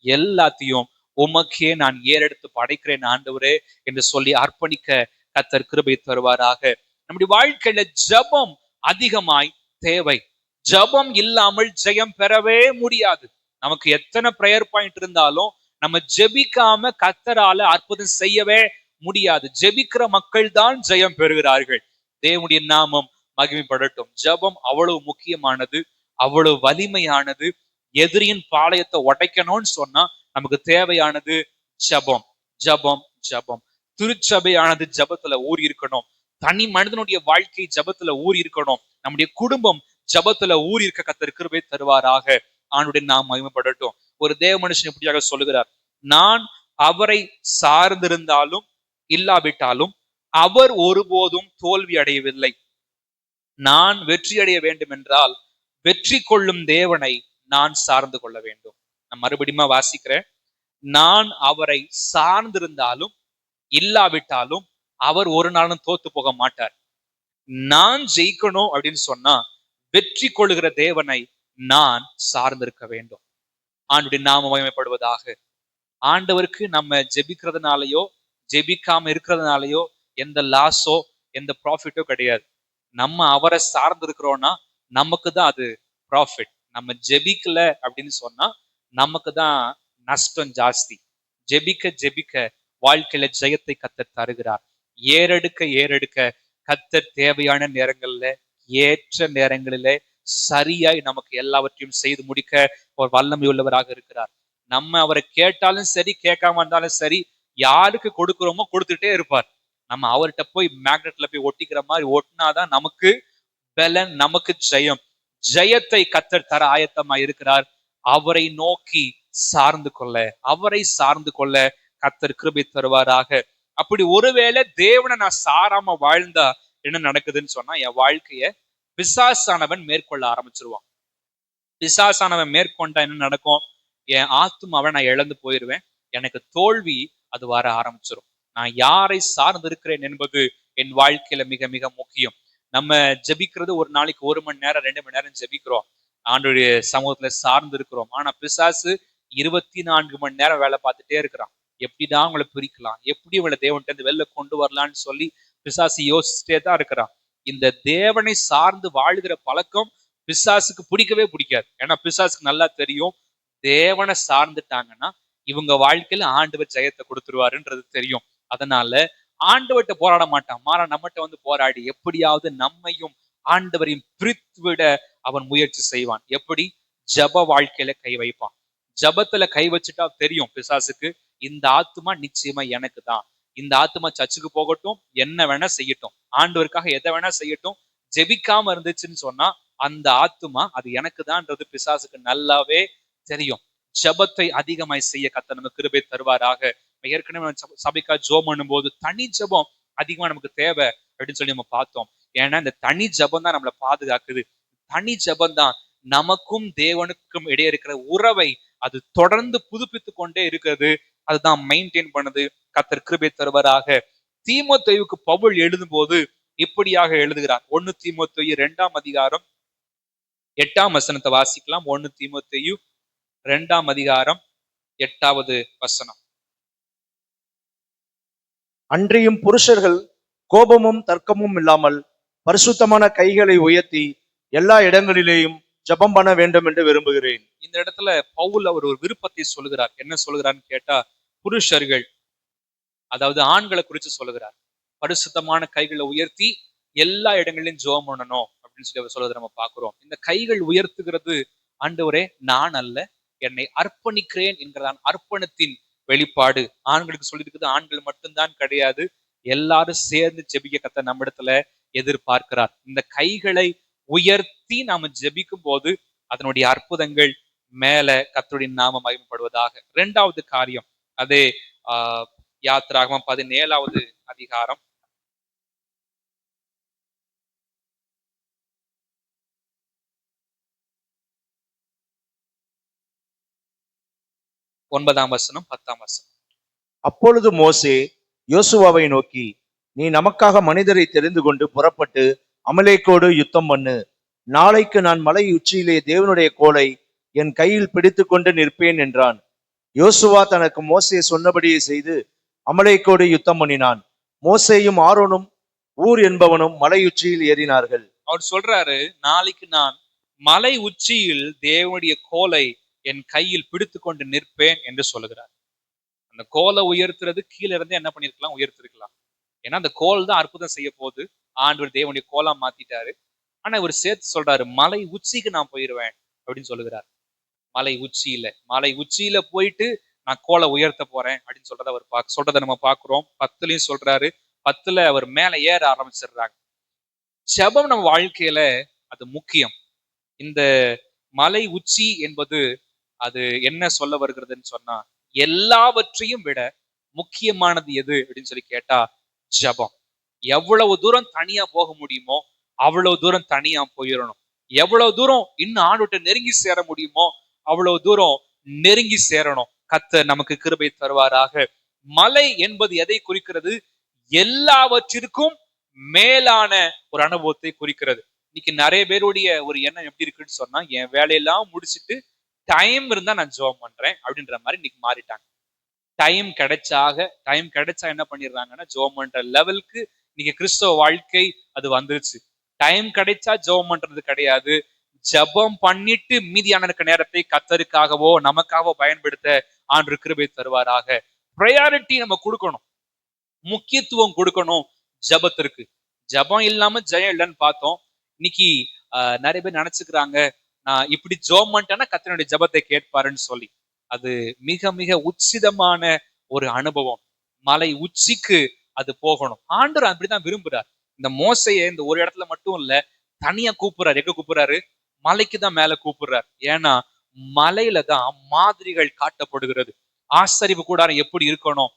[SPEAKER 1] எல்லாத்தையும் உமக்கே நான் ஏறெடுத்து படைக்கிறேன் ஆண்டவரே என்று சொல்லி அர்ப்பணிக்க கர்த்தர் கிருபை தருவாராக. நம்முடைய வாழ்க்கையில ஜபம் அதிகமாய் தேவை. ஜபம் இல்லாமல் ஜெயம் பெறவே முடியாது. நமக்கு எத்தனை பிரேயர் பாயிண்ட் இருந்தாலும் நம்ம ஜெபிக்காம கர்த்தரால அற்புதம் செய்யவே முடியாது. ஜெபிக்கிற மக்கள் தான் ஜெயம் பெறுகிறார்கள். தேவனுடைய நாமம் மகிமைப்படட்டும். ஜபம் அவ்வளவு முக்கியமானது, அவ்வளவு வலிமையானது. எதிரியின் பாளையத்தை உடைக்கணும்னு சொன்னா நமக்கு தேவையானது ஜபம், ஜபம், ஜபம். திருச்சபையானது ஜபத்துல ஊறி இருக்கணும். தனி மனிதனுடைய வாழ்க்கை ஜபத்துல ஊறி இருக்கணும். நம்முடைய குடும்பம் ஜபத்துல ஊறி இருக்க கர்த்தர் கிருபை தருவாராக. ஆண்டுடைய நாம் மகிமைப்படட்டும். ஒரு தேவ மனுஷன் இப்படியாக சொல்லுகிறார், நான் அவரை சார்ந்திருந்தாலும் இல்லாவிட்டாலும் அவர் ஒருபோதும் தோல்வி அடையவில்லை. நான் வெற்றி அடைய வேண்டும் என்றால் வெற்றி கொள்ளும் தேவனை நான் சார்ந்து கொள்ள வேண்டும். நான் மறுபடியும் வாசிக்கிறேன். நான் அவரை சார்ந்திருந்தாலும் இல்லாவிட்டாலும் அவர் ஒரு நாளும் தோத்து போக மாட்டார். நான் ஜெயிக்கணும் அப்படின்னு சொன்னா வெற்றி கொள்ளுகிற தேவனை நான் சார்ந்திருக்க வேண்டும். ஆண்டுடைய நாம மகிமைப்படுவதாக. ஆண்டவருக்கு நம்ம ஜெபிக்கிறதுனாலயோ ஜெபிக்காம இருக்கிறதுனாலயோ எந்த லாஸோ எந்த ப்ராஃபிட்டோ கிடையாது. நம்ம அவரை சார்ந்து இருக்கிறோம்னா நமக்கு தான் அது ப்ராஃபிட். நம்ம ஜெபிக்கல அப்படின்னு சொன்னா நமக்கு தான் நஷ்டம் ஜாஸ்தி. ஜெபிக்க ஜெபிக்க வாழ்க்கையில ஜெயத்தை கர்த்தர் தருகிறார். ஏறெடுக்க ஏறெடுக்க கர்த்தர் தேவையான நேரங்கள்ல ஏற்ற நேரங்களிலே சரியாய் நமக்கு எல்லாவற்றையும் செய்து முடிக்க ஒரு வல்லமை உள்ளவராக இருக்கிறார். நம்ம அவரை கேட்டாலும் சரி கேட்காம இருந்தாலும் சரி யாருக்கு கொடுக்கிறோமோ கொடுத்துட்டே இருப்பார். நம்ம அவர்கிட்ட போய் மேக்னெட்ல போய் ஒட்டிக்கிற மாதிரி ஒட்டினாதான் நமக்கு பலன், நமக்கு ஜெயம். ஜெயத்தை கர்த்தர் தர ஆயத்தமா இருக்கிறார். அவரை நோக்கி சார்ந்து கொள்ள, அவரை சார்ந்து கொள்ள கர்த்தர் கிருபை தருவாராக. அப்படி ஒருவேளை தேவனை நான் சாராம வாழ்ந்தா என்ன நடக்குதுன்னு சொன்னா என் வாழ்க்கைய பிசாசானவன் மேற்கொள்ள ஆரம்பிச்சிருவான். பிசாசானவன் மேற்கொண்டா என்ன நடக்கும்? என் ஆத்துமாவை நான் இழந்து போயிருவேன். எனக்கு தோல்வி அது வர ஆரம்பிச்சிடும். நான் யாரை சார்ந்து இருக்கிறேன் என்பது என் வாழ்க்கையில மிக மிக முக்கியம். நம்ம ஜெபிக்கிறது ஒரு நாளைக்கு 1 மணி நேரம் 2 மணி நேரம் ஜெபிக்கிறோம், ஆண்டவருடைய சமூகத்துல சார்ந்து இருக்கிறோம். ஆனா பிசாசு 24 மணி நேரம் வேலை பார்த்துட்டே இருக்கிறான். எப்படிதான் உங்களை பிரிக்கலாம், எப்படி இவளை தேவன்கிட்ட இருந்து வெளில கொண்டு வரலான்னு சொல்லி பிசாசு யோசிச்சுட்டே தான் இருக்கிறான். இந்த தேவனை சார்ந்து வாழுகிற பழக்கம் பிசாசுக்கு பிடிக்கவே பிடிக்காது. ஏன்னா பிசாசுக்கு நல்லா தெரியும், தேவனை சார்ந்துட்டாங்கன்னா இவங்க வாழ்க்கையில ஆண்டவர் ஜெயத்தை கொடுத்துருவாருன்றது தெரியும். அதனால ஆண்டவர்கிட்ட போராட மாட்டான், மாறா நம்மகிட்ட வந்து போராடி எப்படியாவது நம்மையும் ஆண்டவரையும் பிரித்து விட அவன் முயற்சி செய்வான். எப்படி? ஜப வாழ்க்கையில கை வைப்பான். ஜபத்துல கை வச்சுட்டா தெரியும் பிசாசுக்கு, இந்த ஆத்துமா நிச்சயமா எனக்கு தான். இந்த ஆத்துமா சர்ச்சுக்கு போகட்டும், என்ன வேணா செய்யட்டும், ஆண்டவருக்காக எதை வேணா செய்யட்டும், ஜெபிக்காம இருந்துச்சுன்னு சொன்னா அந்த ஆத்துமா அது எனக்கு தான்ன்றது பிசாசுக்கு நல்லாவே தெரியும். ஜபத்தை அதிகமாய் செய்ய கர்த்தர் நமக்கு கிருபை தருவாராக. ஏற்கனவே சபைக்கா ஜெபம் பண்ணும் போது தனி ஜபம் அதிகமா நமக்கு தேவை அப்படின்னு சொல்லி நம்ம பார்த்தோம். ஏன்னா இந்த தனி ஜபம் தான் நம்மளை பாதுகாக்குது. தனி ஜபம் தான் நமக்கும் தேவனுக்கும் இடையே இருக்கிற உறவை அது தொடர்ந்து புதுப்பித்து கொண்டே இருக்கிறது. அதுதான் மெயின்டைன் பண்ணுது. கர்த்தர் கிருபை தருவாராக. தீமோத்தேயுவுக்கு பவுல் எழுதும் போது இப்படியாக எழுதுகிறார். 1 தீமோத்தேயு 2ஆம் அதிகாரம் 8ஆம் வசனத்தை வாசிக்கலாம். 1 தீமோத்தேயு 2ஆம் அதிகாரம் 8வது வசனம்.
[SPEAKER 2] அன்றியும் புருஷர்கள் கோபமும் தர்க்கமும் இல்லாமல் பரிசுத்தமான கைகளை உயர்த்தி எல்லா இடங்களிலேயும் ஜெபம் பண்ண வேண்டும் என்று விரும்புகிறேன்.
[SPEAKER 1] இந்த இடத்துல பவுல் அவர் ஒரு விருப்பத்தை சொல்லுகிறார். என்ன சொல்லுகிறார்னு கேட்டா, புருஷர்கள் அதாவது ஆண்களை குறித்து சொல்லுகிறார். பரிசுத்தமான கைகளை உயர்த்தி எல்லா இடங்களிலும் ஜெபம் பண்ணணும் அப்படின்னு சொல்லி அவர் சொல்றதை நம்ம பார்க்கிறோம். இந்த கைகள் உயர்த்துகிறது ஆண்டவரே நான் அல்ல, என்னை அர்ப்பணிக்கிறேன் என்கிறதான் அர்ப்பணத்தின் வெளிப்பாடு. ஆண்களுக்கு சொல்லியிருக்குது, ஆண்கள் மட்டும்தான் கிடையாது, எல்லாரும் சேர்ந்து ஜெபிக்க கர்த்தர் நம்மிடத்துல எதிர்பார்க்கிறார். இந்த கைகளை உயர்த்தி நாம ஜெபிக்கும் போது அதனுடைய அற்புதங்கள் மேல கர்த்தருடைய நாமம் மகிமைப்படுவதாக. 2வது காரியம் அதே யாத்திராகமம் 17வது அதிகாரம் 9ஆம் வசனம் 10ஆம் வசனம்.
[SPEAKER 2] அப்பொழுது மோசே யோசுவாவை நோக்கி, நீ நமக்காக மனிதரை தெரிந்து கொண்டு புறப்பட்டு அமலேக்கோடு யுத்தம் பண்ணு. நாளைக்கு நான் மலை உச்சியிலே தேவனுடைய கோலை என் கையில் பிடித்து கொண்டு நிற்பேன் என்றான். யோசுவா தனக்கு மோசே சொன்னபடியே செய்து அமலேக்கோடு யுத்தம் பண்ணினான். மோசேயும் ஆரோனும் ஊர் என்பவனும் மலை உச்சியில் ஏறினார்கள்.
[SPEAKER 1] அவர் சொல்றாரு, நாளைக்கு நான் மலை உச்சியில் தேவனுடைய கோலை என் கையில் பிடித்து கொண்டு நிற்பேன் என்று சொல்லுகிறார். அந்த கோலை உயர்த்துறது கீழே இருந்து என்ன பண்ணிருக்கலாம், உயர்த்திருக்கலாம். ஏன்னா அந்த கோல் தான் அற்புதம் செய்ய போகுது. ஆண்டவர் தேவனுடைய கோலா மாத்திட்டாரு. ஆனா இவர் சேர்த்து சொல்றாரு, மலை உச்சிக்கு நான் போயிருவேன் அப்படின்னு சொல்லுகிறார். மலை உச்சியில போயிட்டு நான் கோலை உயர்த்த போறேன் அப்படின்னு சொல்றத அவர் சொல்றதை நம்ம பாக்குறோம். 10லயும் சொல்றாரு. 10ல அவர் மேல ஏற ஆரம்பிச்சிடுறாங்க. ஜெபம் நம்ம வாழ்க்கையில அது முக்கியம். இந்த மலை உச்சி என்பது அது என்ன சொல்ல வருகிறதுன்னு சொன்னா, எல்லாவற்றையும் விட முக்கியமானது எது அப்படின்னு சொல்லி கேட்டா ஜெபம். எவ்வளவு தூரம் தனியா போக முடியுமோ அவ்வளவு தூரம் தனியா போயிடணும். எவ்வளவு தூரம் இன்னும் ஆண்டவர்ட்ட நெருங்கி சேர முடியுமோ அவ்வளவு தூரம் நெருங்கி சேரணும். கர்த்தர் நமக்கு கிருபை தருவாராக. மலை என்பது எதை குறிக்கிறது? எல்லாவற்றிற்கும் மேலான ஒரு அனுபவத்தை குறிக்கிறது. இன்னைக்கு நிறைய பேருடைய ஒரு எண்ணம் எப்படி இருக்குன்னு சொன்னா, என் வேலையெல்லாம் முடிச்சுட்டு டைம் இருந்தா நான் ஜெபம் பண்றேன் அப்படின்ற மாதிரி இன்னைக்கு மாறிட்டாங்க. டைம் கிடைச்சா என்ன பண்ணிடுறாங்கன்னா, ஜெபம் பண்ற லெவலுக்கு இன்னைக்கு கிறிஸ்தவ வாழ்க்கை அது வந்துருச்சு. டைம் கிடைச்சா ஜெபம் பண்றது கிடையாது. ஜெபம் பண்ணிட்டு மீதியான நேரத்தை கர்த்தருக்காகவோ நமக்காகவோ பயன்படுத்த ஆண்டவர் கிருபை தருவாராக. ப்ரையாரிட்டி நம்ம கொடுக்கணும், முக்கியத்துவம் கொடுக்கணும் ஜெபத்திற்கு. ஜெபம் இல்லாம ஜெயம் இல்லைன்னு பார்த்தோம். இன்னைக்கு நிறைய பேர் நினைச்சுக்கிறாங்க, நான் இப்படி ஜெபம் பண்ணிட்டேன்னா கர்த்தருடைய ஜெபத்தை கேட்பாருன்னு சொல்லி. அது மிக மிக உச்சிதமான ஒரு அனுபவம். மலை உச்சிக்கு அது போகணும். ஆண்டவர் அப்படிதான் விரும்புறார். இந்த மோசையை இந்த ஒரு இடத்துல மட்டும் இல்ல, தனியா கூப்பிடுறாரு. எங்க கூப்பிடுறாரு? மலைக்கு தான் மேல கூப்பிடுறாரு. ஏன்னா மலையில தான் மாதிரிகள் காட்டப்படுகிறது. ஆசரிப்பு கூடாரம் எப்படி இருக்கணும்,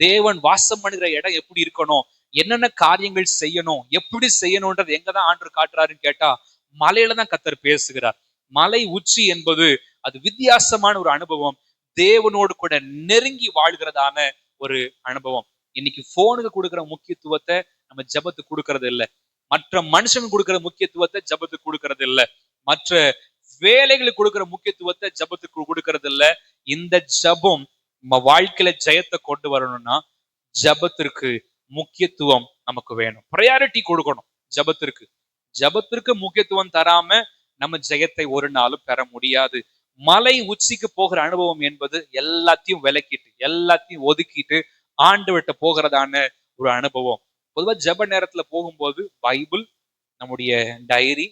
[SPEAKER 1] தேவன் வாசம் பண்ணுகிற இடம் எப்படி இருக்கணும், என்னென்ன காரியங்கள் செய்யணும், எப்படி செய்யணும்ன்றது எங்கதான் ஆண்டவர் காட்டுறாருன்னு கேட்டா மலையில தான் கர்த்தர் பேசுகிறார். மலை உச்சி என்பது அது வித்தியாசமான ஒரு அனுபவம். தேவனோடு கூட நெருங்கி வாழ்கிறதான ஒரு அனுபவம். இன்னைக்கு போனுக்கு கொடுக்கிற முக்கியத்துவத்தை நம்ம ஜெபத்துக்கு கொடுக்கறது இல்லை. மற்ற மனுஷனுக்கு கொடுக்கிற முக்கியத்துவத்தை ஜெபத்துக்கு கொடுக்கறது இல்லை. மற்ற வேலைகளுக்கு கொடுக்கிற முக்கியத்துவத்தை ஜெபத்துக்கு கொடுக்கறது இல்லை. இந்த ஜெபம் நம்ம வாழ்க்கையில ஜெயத்தை கொண்டு வரணும்னா ஜெபத்திற்கு முக்கியத்துவம் நமக்கு வேணும். ப்ரையாரிட்டி கொடுக்கணும் ஜெபத்திற்கு. ஜெபத்திற்கு முக்கியத்துவம் தராம நம்ம ஜெயத்தை ஒரு நாளும் பெற முடியாது. மலை உச்சிக்கு போகிற அனுபவம் என்பது எல்லாத்தையும் விலக்கிட்டு எல்லாத்தையும் ஒதுக்கிட்டு ஆண்டவர்கிட்ட போகிறதான ஒரு அனுபவம். பொதுவா ஜெப நேரத்துல போகும்போது பைபிள், நம்முடைய டைரி,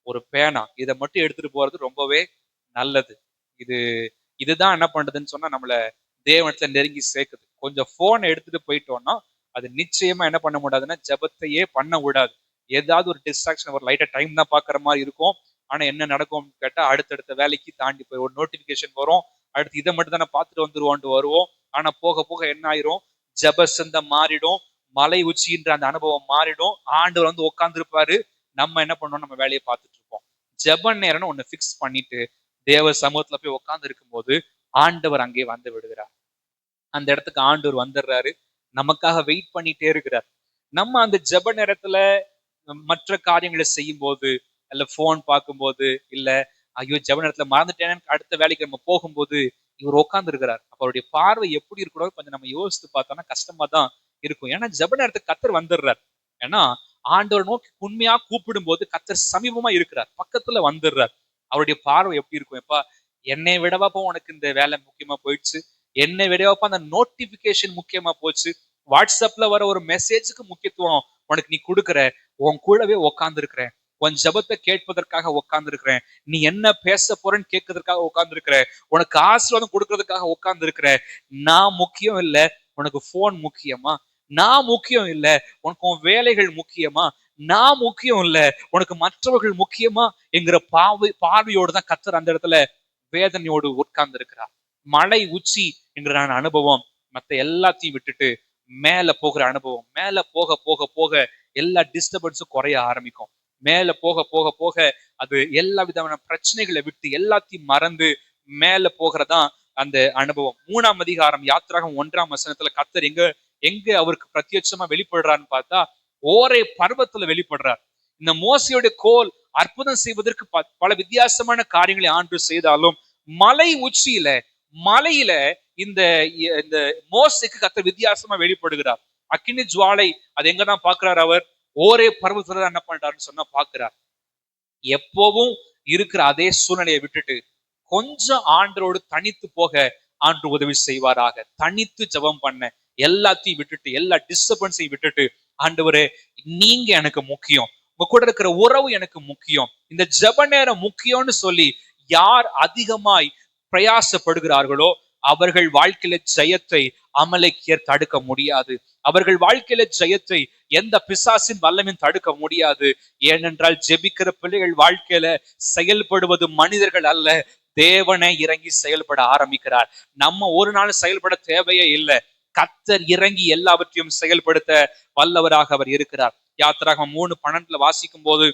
[SPEAKER 1] ஒரு பேனா இதை மட்டும் எடுத்துட்டு போறது ரொம்பவே நல்லது. இதுதான் என்ன பண்றதுன்னு சொன்னா நம்மள தேவனத்துல நெருங்கி சேர்க்குது. கொஞ்சம் போனை எடுத்துட்டு போயிட்டோம்னா அது நிச்சயமா என்ன பண்ண முடியாதுன்னா ஜெபத்தையே பண்ண விடாது. ஏதாவது ஒரு டிஸ்ட்ராக்ஷன், ஒரு லைட்டா டைம் தான் பாக்குற மாதிரி இருக்கும். ஆனா என்ன நடக்கும் கேட்டா அடுத்தடுத்த வேலைக்கு தாண்டி போய் ஒரு நோட்டிபிகேஷன் வரும். அடுத்து இதை மட்டும் தானே பார்த்துட்டு வந்துருவோன்ட்டு வருவோம். ஆனா போக போக என்ன ஆயிரும், ஜெப சிந்தம் மாறிடும், மலை உச்சின்ற அந்த அனுபவம் மாறிடும். ஆண்டவர் வந்து உட்கார்ந்துருப்பாரு, நம்ம என்ன பண்ணோம், நம்ம வேலையை பார்த்துட்டு இருப்போம். ஜெப நேரம்னு ஒண்ணு பிக்ஸ் பண்ணிட்டு தேவ சமூகத்துல போய் உட்கார்ந்து இருக்கும் போது ஆண்டவர் அங்கே வந்து விடுகிறார். அந்த இடத்துக்கு ஆண்டவர் வந்துடுறாரு, நமக்காக வெயிட் பண்ணிட்டே இருக்கிறார். நம்ம அந்த ஜெப நேரத்துல மற்ற காரியங்களை செய்யும் போது, இல்ல போன் பார்க்கும்போது, இல்ல ஐயோ ஜெப நேரத்துல மறந்துட்டேன்னு அடுத்த வேலைக்கு நம்ம போகும்போது இவர் உட்கார்ந்து இருக்கிறார். அப்ப அவருடைய பார்வை எப்படி இருக்கணும் கொஞ்சம் நம்ம யோசித்து பார்த்தோம்னா கஷ்டமா தான் இருக்கும். ஏன்னா ஜெப நேரத்துக்கு கர்த்தர் வந்துடுறார். ஏன்னா ஆண்டவர் நோக்கி உண்மையா கூப்பிடும் போது கர்த்தர் சமீபமா இருக்கிறார், பக்கத்துல வந்துடுறார். அவருடைய பார்வை எப்படி இருக்கும், எப்பா என்னை விடவாப்பா உனக்கு இந்த வேலை முக்கியமா போயிடுச்சு, என்னை விடவாப்பா அந்த நோட்டிபிகேஷன் முக்கியமா போச்சு, வாட்ஸ்அப்ல வர ஒரு மெசேஜுக்கு முக்கியத்துவம் உனக்கு நீ கொடுக்குற, உன் கூடவே உட்கார்ந்து இருக்கிறேன், உன் ஜெபத்தை கேட்பதற்காக உட்கார்ந்து இருக்கிறேன், நீ என்ன பேச போறேன்னு கேட்கறதுக்காக உட்கார்ந்து இருக்கிற, உனக்கு ஆசீர்வாதம் கொடுக்கறதுக்காக உட்கார்ந்து இருக்கிற. நான் முக்கியம் இல்ல, உனக்கு போன் முக்கியமா? நான் முக்கியம் இல்ல, உனக்கு உன் வேலைகள் முக்கியமா? நான் முக்கியம் இல்ல, உனக்கு மற்றவர்கள் முக்கியமா என்கிற பார்வையோடு தான் கர்த்தர் அந்த இடத்துல வேதனையோடு உட்கார்ந்து இருக்கிறார். மலை உச்சி என்கிற அனுபவம் மத்த எல்லாத்தையும் விட்டுட்டு மேல போகிற அனுபவம். மேல போக போக போக எல்லா டிஸ்டர்பன்ஸும் குறைய ஆரம்பிக்கும். மேல போக போக போக அது எல்லா விதமான பிரச்சனைகளை விட்டு எல்லாத்தையும் மறந்து மேல போகிறதான் அந்த அனுபவம். 3ஆம் அதிகாரம் யாத்திராகம் 1ஆம் வசனத்துல கர்த்தர் எங்க அவருக்கு பிரத்யட்சமா வெளிப்படுறான்னு பார்த்தா ஓரே பர்வத்துல வெளிப்படுறார். இந்த மோசையோட கோல் அற்புதம் செய்வதற்கு பல வித்தியாசமான காரியங்களை ஆண்டவர் செய்தாலும் மலை உச்சியில மலையில இந்த மோசைக்கு கர்த்தர் வித்தியாசமா வெளிப்படுகிறார். அக்கினி ஜுவாலை அது எங்கதான் பாக்குறாரு, அவர் ஓரே பர்வத்துல என்ன பண்றாருன்னு சொன்னா பாக்குறார். எப்பவும் இருக்கிற அதே சூழ்நிலையை விட்டுட்டு கொஞ்சம் ஆண்டரோடு தனித்து போக ஆண்டு உதவி செய்வாராக. தனித்து ஜெபம் பண்ண எல்லாத்தையும் விட்டுட்டு எல்லா டிஸ்டர்பன்ஸையும் விட்டுட்டு, ஆண்டவரே நீங்க எனக்கு முக்கியம், உங்க கூட இருக்கிற உறவு எனக்கு முக்கியம், இந்த ஜெப நேரம் முக்கியம்னு சொல்லி யார் அதிகமாய் பிரயாசப்படுகிறார்களோ அவர்கள் வாழ்க்கையில ஜெயத்தை அமலேக்கியர் தடுக்க முடியாது. அவர்கள் வாழ்க்கையில ஜெயத்தை எந்த பிசாசின் வல்லமையும் தடுக்க முடியாது. ஏனென்றால் ஜெபிக்கிற பிள்ளைகள் வாழ்க்கையில செயல்படுவது மனிதர்கள் அல்ல, தேவனை இறங்கி செயல்பட ஆரம்பிக்கிறார். நம்ம ஒரு நாள் செயல்பட தேவையே இல்லை. கர்த்தர் இறங்கி எல்லாவற்றையும் செயல்படுத்த வல்லவராக அவர் இருக்கிறார். யாத்திராகமம் 3:12 வாசிக்கும் போது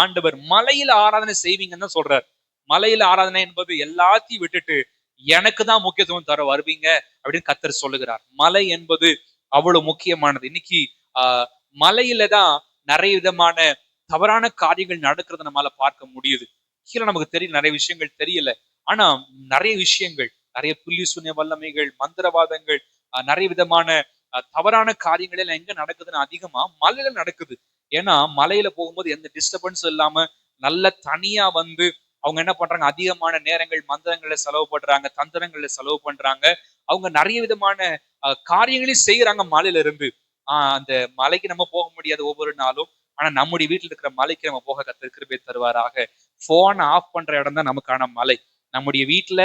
[SPEAKER 1] ஆண்டவர் மலையில ஆராதனை செய்வீங்கன்னு தான் சொல்றார். மலையில ஆராதனை என்பது எல்லாத்தையும் விட்டுட்டு எனக்கு தான் முக்கியத்துவம் தர வருவீங்க அப்படின்னு கர்த்தர் சொல்லுகிறார். மலை என்பது அவ்வளவு முக்கியமானது. இன்னைக்கு மலையில தான் நிறைய விதமான தவறான காரியங்கள் நடக்கிறத நம்மளால பார்க்க முடியுது. கீழே நமக்கு தெரியும், நிறைய விஷயங்கள் தெரியல. ஆனா நிறைய விஷயங்கள், நிறைய புள்ளி சூன்ய வல்லமைகள், மந்திரவாதங்கள், நிறைய விதமான தவறான காரியங்கள் எல்லாம் எங்க நடக்குதுன்னு அதிகமா மலையில நடக்குது. ஏன்னா மலையில போகும்போது எந்த டிஸ்டர்பன்ஸும் இல்லாம நல்ல தனியா வந்து அவங்க என்ன பண்றாங்க, அதிகமான நேரங்கள் மந்திரங்களை செலவு பண்றாங்க, தந்திரங்களை செலவு பண்றாங்க. அவங்க நிறைய விதமான காரியங்களையும் செய்யறாங்க மலையில இருந்து. அந்த மலைக்கு நம்ம போக முடியாது ஒவ்வொரு நாளும். ஆனா நம்முடைய வீட்டுல இருக்கிற மலைக்கு நம்ம போக கர்த்தர் கிருபை தருவாராக. போன் ஆஃப் பண்ற இடம் தான் நமக்கான மலை. நம்முடைய வீட்டுல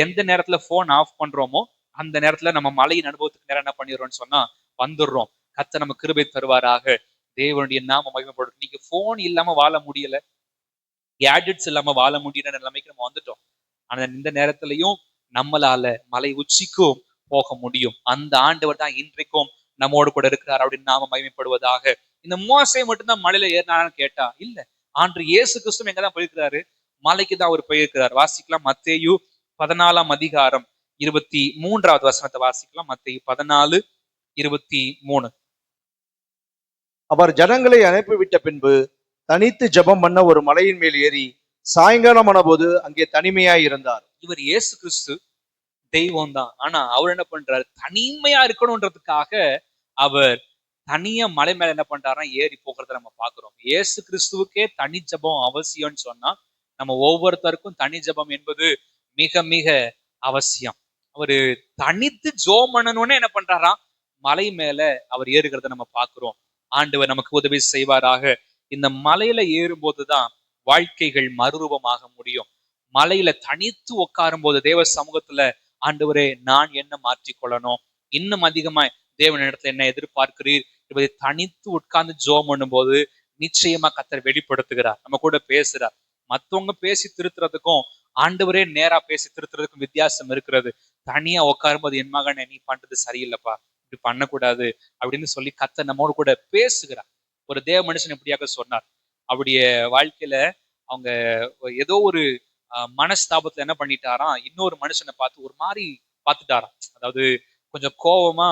[SPEAKER 1] எந்த நேரத்துல போன் ஆஃப் பண்றோமோ அந்த நேரத்துல நம்ம மலையின் அனுபவத்துக்கு நேரம் என்ன பண்ணிடுறோம்னு சொன்னா வந்துடுறோம். கர்த்தர் நம்ம கிருபை தருவாராக. தேவனுடைய நாம மகிமைப்படும். இன்னைக்கு போன் இல்லாம வாழ முடியல, கேட்ஜெட்ஸ் இல்லாம வாழ முடியல நிலைமைக்கு நம்ம வந்துட்டோம். ஆனா இந்த நேரத்திலையும் நம்மளால மலை உச்சிக்கும் போக முடியும். அந்த ஆண்டவர் தான் இன்றைக்கும் நம்மோடு கூட இருக்கிறார் அப்படின்னு நாம மகிமைப்படுவதாக. இந்த மோசே மட்டும்தான் மலையில ஏறினான்னு கேட்டா இல்ல, ஆண்டு இயேசு கிறிஸ்து எங்கதான் போயிருக்கிறாரு, மலைக்கு தான் அவர் போயிருக்கிறார். வாசிக்கலாம், மத்தேயு 14:23 வாசிக்கலாம். மத்தேயு 14:23.
[SPEAKER 2] அவர் ஜனங்களை அனுப்பிவிட்ட பின்பு தனித்து ஜெபம் பண்ண ஒரு மலையின் மேல் ஏறி சாயங்காலமான போது அங்கே தனிமையாய் இருந்தார்.
[SPEAKER 1] இவர் இயேசு கிறிஸ்து தெய்வம் தான். ஆனா அவர் என்ன பண்றாரு, தனிமையா இருக்கணும்ன்றதுக்காக அவர் தனியா மலை மேல என்ன பண்றாருன்னா ஏறி போகிறத நம்ம பாக்குறோம். இயேசு கிறிஸ்துவுக்கே தனி ஜெபம் அவசியம்னு சொன்னா நம்ம ஒவ்வொருத்தருக்கும் தனி ஜெபம் என்பது மிக மிக அவசியம். அவரு தனித்து ஜெபம் பண்ணணும்னே என்ன பண்றாராம், மலை மேல அவர் ஏறுகிறத நம்ம பாக்குறோம். ஆண்டவர் நமக்கு உதவி செய்வாராக. இந்த மலையில ஏறும் போதுதான் வாழ்க்கைகள் மறுரூபமாக முடியும். மலையில தனித்து உட்காரும் போது தேவ சமூகத்துல ஆண்டவரே நான் என்ன மாற்றிக்கொள்ளணும், இன்னும் அதிகமா தேவன் இடத்துல என்ன எதிர்பார்க்கிறீர் என்பதை தனித்து உட்கார்ந்து ஜெபம் பண்ணும் போது நிச்சயமா கர்த்தர் வெளிப்படுத்துகிறார், நம்ம கூட பேசுறார். மத்தவங்க பேசி திருத்துறதுக்கும் ஆண்டவரே நேரா பேசி திருத்துறதுக்கும் வித்தியாசம் இருக்கிறது. தனியா உட்காரும் போது என் மகனை நீ பண்றது சரியில்லைப்பா, இப்படி பண்ணக்கூடாது அப்படின்னு சொல்லி கர்த்தர் நம்மோடு கூட பேசுகிறார். ஒரு தேவ மனுஷன் எப்படியாக சொன்னார், அவருடைய வாழ்க்கையில அவங்க ஏதோ ஒரு மனஸ்தாபத்துல என்ன பண்ணிட்டாராம், இன்னொரு மனுஷனை பார்த்து ஒரு மாதிரி பார்த்துட்டாராம். அதாவது கொஞ்சம் கோபமா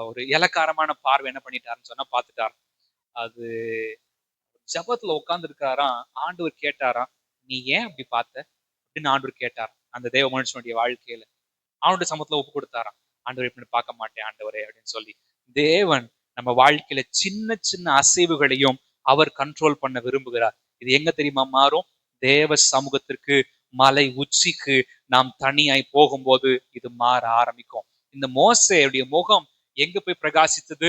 [SPEAKER 1] ஒரு இலக்காரமான பார்வை என்ன பண்ணிட்டாருன்னு சொன்னா பார்த்துட்டாராம். அது ஜபத்துல உட்கார்ந்து இருக்காராம். ஆண்டவர் கேட்டாராம், நீ ஏன் அப்படி பார்த்த அப்படின்னு ஆண்டவர் கேட்டார். அந்த தேவ மனுஷனுடைய வாழ்க்கையில அவனுடைய சமூகத்துல ஒப்பு கொடுத்தாராம். ஆண்டவர் இப்படி பார்க்க மாட்டேன் ஆண்டவரே அப்படின்னு சொல்லி. தேவன் நம்ம வாழ்க்கையில சின்ன சின்ன அசைவுகளையும் அவர் கண்ட்ரோல் பண்ண விரும்புகிறார். இது எங்க தெரியுமா மாறும், தேவ சமூகத்திற்கு மலை உச்சிக்கு நாம் தனியாய் போகும்போது இது மாற ஆரம்பிக்கும். இந்த மோசேயுடைய முகம் எங்க போய் பிரகாசித்தது,